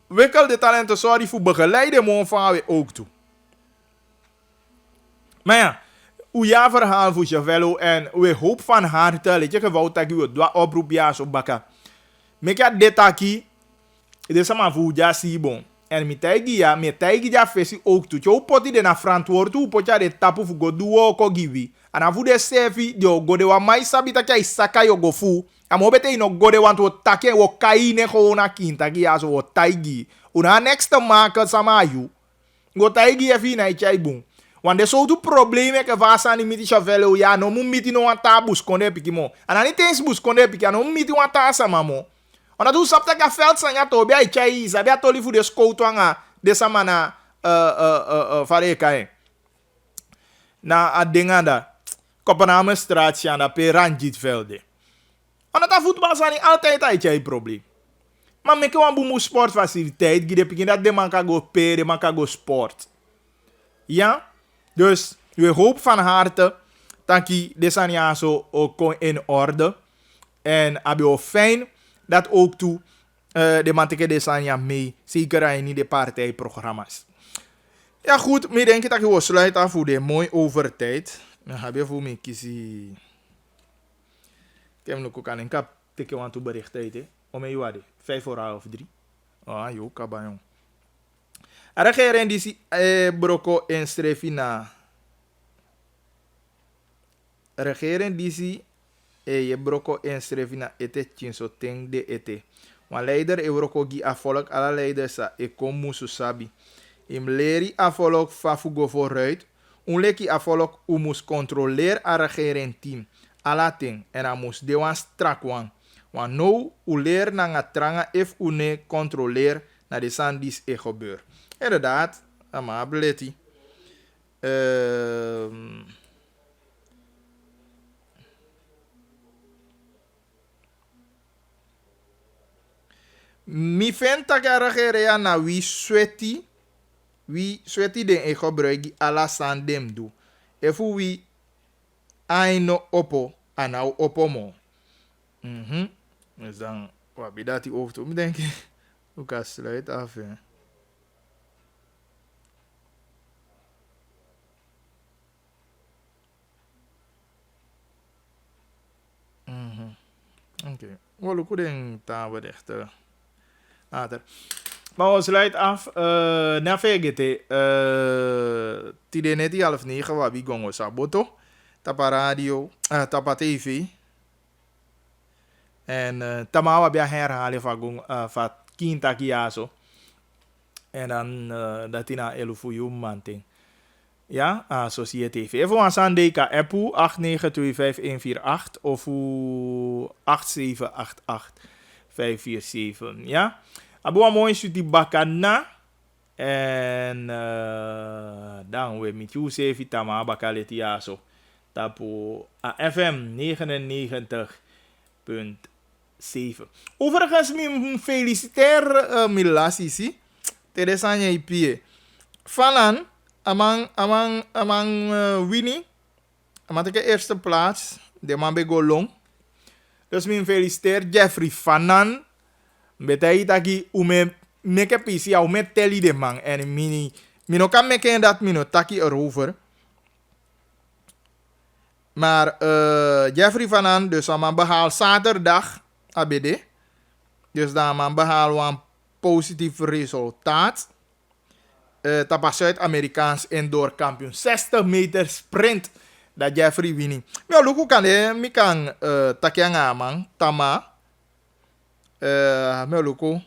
ontwikkel de talenten, sorry, voor begeleiden mon van we ook toe. Maar ja, hoe ja verhaal voor Chavello en we hoop van harte, let je gewoon dat je het oproep ja zo bakka. Meka detaki, de sama voor ja si bon. En met taigi ja fesi ook toe. Je poti de na verantwoord toe, potja de tapu voor go duo ko givi. En dan voor de sefi, de go de wa mai sabi dat jij saka yo go fu. En mo bete ino go de want wo take wo kai ne gewoon na kinta ki ja zo wo taigi. Una next maken sama you. Go taigi efi na ichai bon. Want er zo problemen que vasa ni miti Chavello ya no miti no anta busconde pikimo. Ana ni tens busconde piki no miti anta sama mo. Ona tu sapta ka veld sanga to bia ichai sabia toli fu de scout anga de samana fare kai. Na adenganda. Kopenhagen straatje aan pe Ranjit velde. Ona ta voetbal sani altijd ichai probleem. Maar meke wan bumu sportfaciliteit gide piki dat de man ka go pe, de man ka go sport. Ja? Dus we hopen van harte dat je deze jaar zo ook in orde. En abio fijn dat ook toe de manteke deze jaar mee. Zeker in de partijprogramma's. Ja goed, ik denk dat je wil sluiten voor de mooie overtijd. Dan heb je voor mij kiezen. Ik heb nog ook aan een kap. Ik want te berichten. Om je wat? 2:55. Ah joh, kabayon. Regering die si broko inschrijven na. Regering die si je broko inschrijven na ete chinso ting de ete. Want leider euroko gi afolok alle leiders sa ekom musu sabi. Im leri afolok fafugo vooruit. Unleki afolok umus controleer a regering team. Ala ting en amus de wan strak wan. Want nou u leer na nga tranga if une controleer na de sandis e gebeur. Inderdaad, amability. Mi fenta que ya na wi sweaty den e gebruik ala sandem do. Efu wi aino opo anau opo mo. Dus dan wat bij dat die over me denk ik. Hoe kan sluit af hè? Oké. Wel hoe den ta wat echt later. Maar we sluit af. Na VGT. Tide net 8:30 wat we gongo saboto. Tapa radio. Tapa TV. En tamawa bij herhalen van Kinta Kiaso. En dan dat in a elufuyu manting. Ja, Associate TV. Even aan Sandeka Appu 8925148 of 8788-547. Ja. Abu mooi suti bakana. En dan we met you save tama bakaleti aso. Tapu FM 99.7. Overigens, mi feliciteer Milasisi. Teresanya IP. Falan amang Winnie. Amang de eerste plaats. De man be golong. Dus mi feliciteer Jeffrey Fanan. Betai taki ume meke pisi au me teli de man. En mi no kan meke dat mi no taki erover. Maar Jeffrey Fanan, dus aan mijn behaal zaterdag ABD. Dus dan mijn behaal een positief resultaat. Tapa Zuid-Amerikaans indoor kampioen. 60 meter sprint. Dat Jeffrey winning. Maar luku kan mi kan takianga man. Tama. Me luku.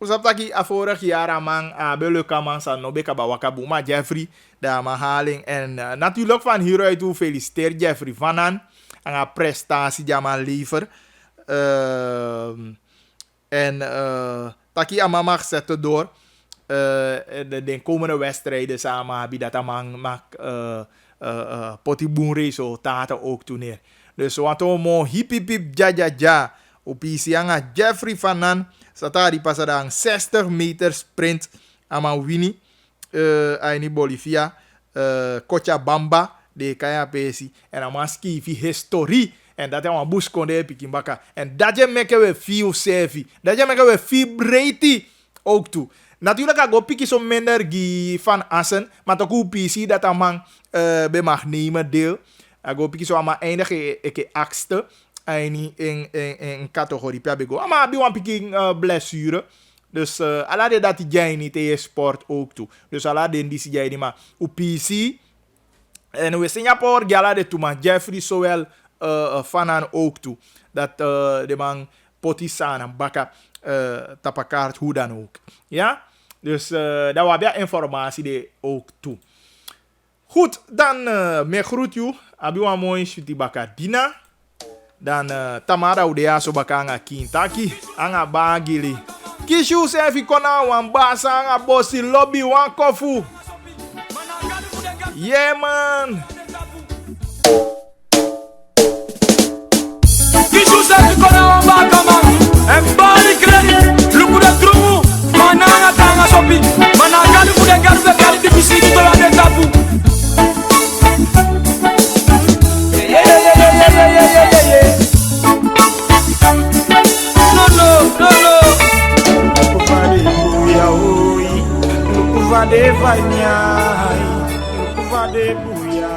Usap taki a vorig jaar amang beluka man sa no beka bawaka buma Jeffrey da mahaling en natuurlijk van hieruit toe feliciteer Jeffrey Vanan aan haar prestatie die man lever en taki amama zetten door de komende wedstrijden samen hebben dat amang mag potiboen resultaten ook toe neer. Dus wat mo hip hip hip ja ja ja op anga Jeffrey Vanan Satari pasadang 60 meter sprint ama Winnie aini Bolivia Cochabamba de kaya pesi en ama skifi history en dat is een buskonde pikimbaka en dat je meke we feel safe dat je meke we vibrate ook toe. Natuurlijk ga go piki zo minder gi van assen maar toch ook PC dat amang be mag nemen deel go piki zo ama eindige eke akste in categorie Piabego. Maar bij een picking blessure. Dus alade dat jij niet in je sport ook toe. Dus alade die jij niet maar op PC. En we Singapore galade toe maar Jeffrey zowel Fanan ook toe. Dat de man potisana baka tapakaart hoe dan ook. Ja? Dus daar was bij informatie de ook toe. Goed, dan me groet you. Abiwa mooi shuti baka dina. Dan Tamara udea so bakanga Kintaki anga bagili kishu sefi kona wan basa anga bosi lobby wan kofu. Yeah man. Kishu sefi kona wan baka man. Embali credit luku de drumu mananga tanga sopi mananga luku de garbe kali di bisiti to la de tapu. Yeah. No. Luku vade vanyai, luku vade buya.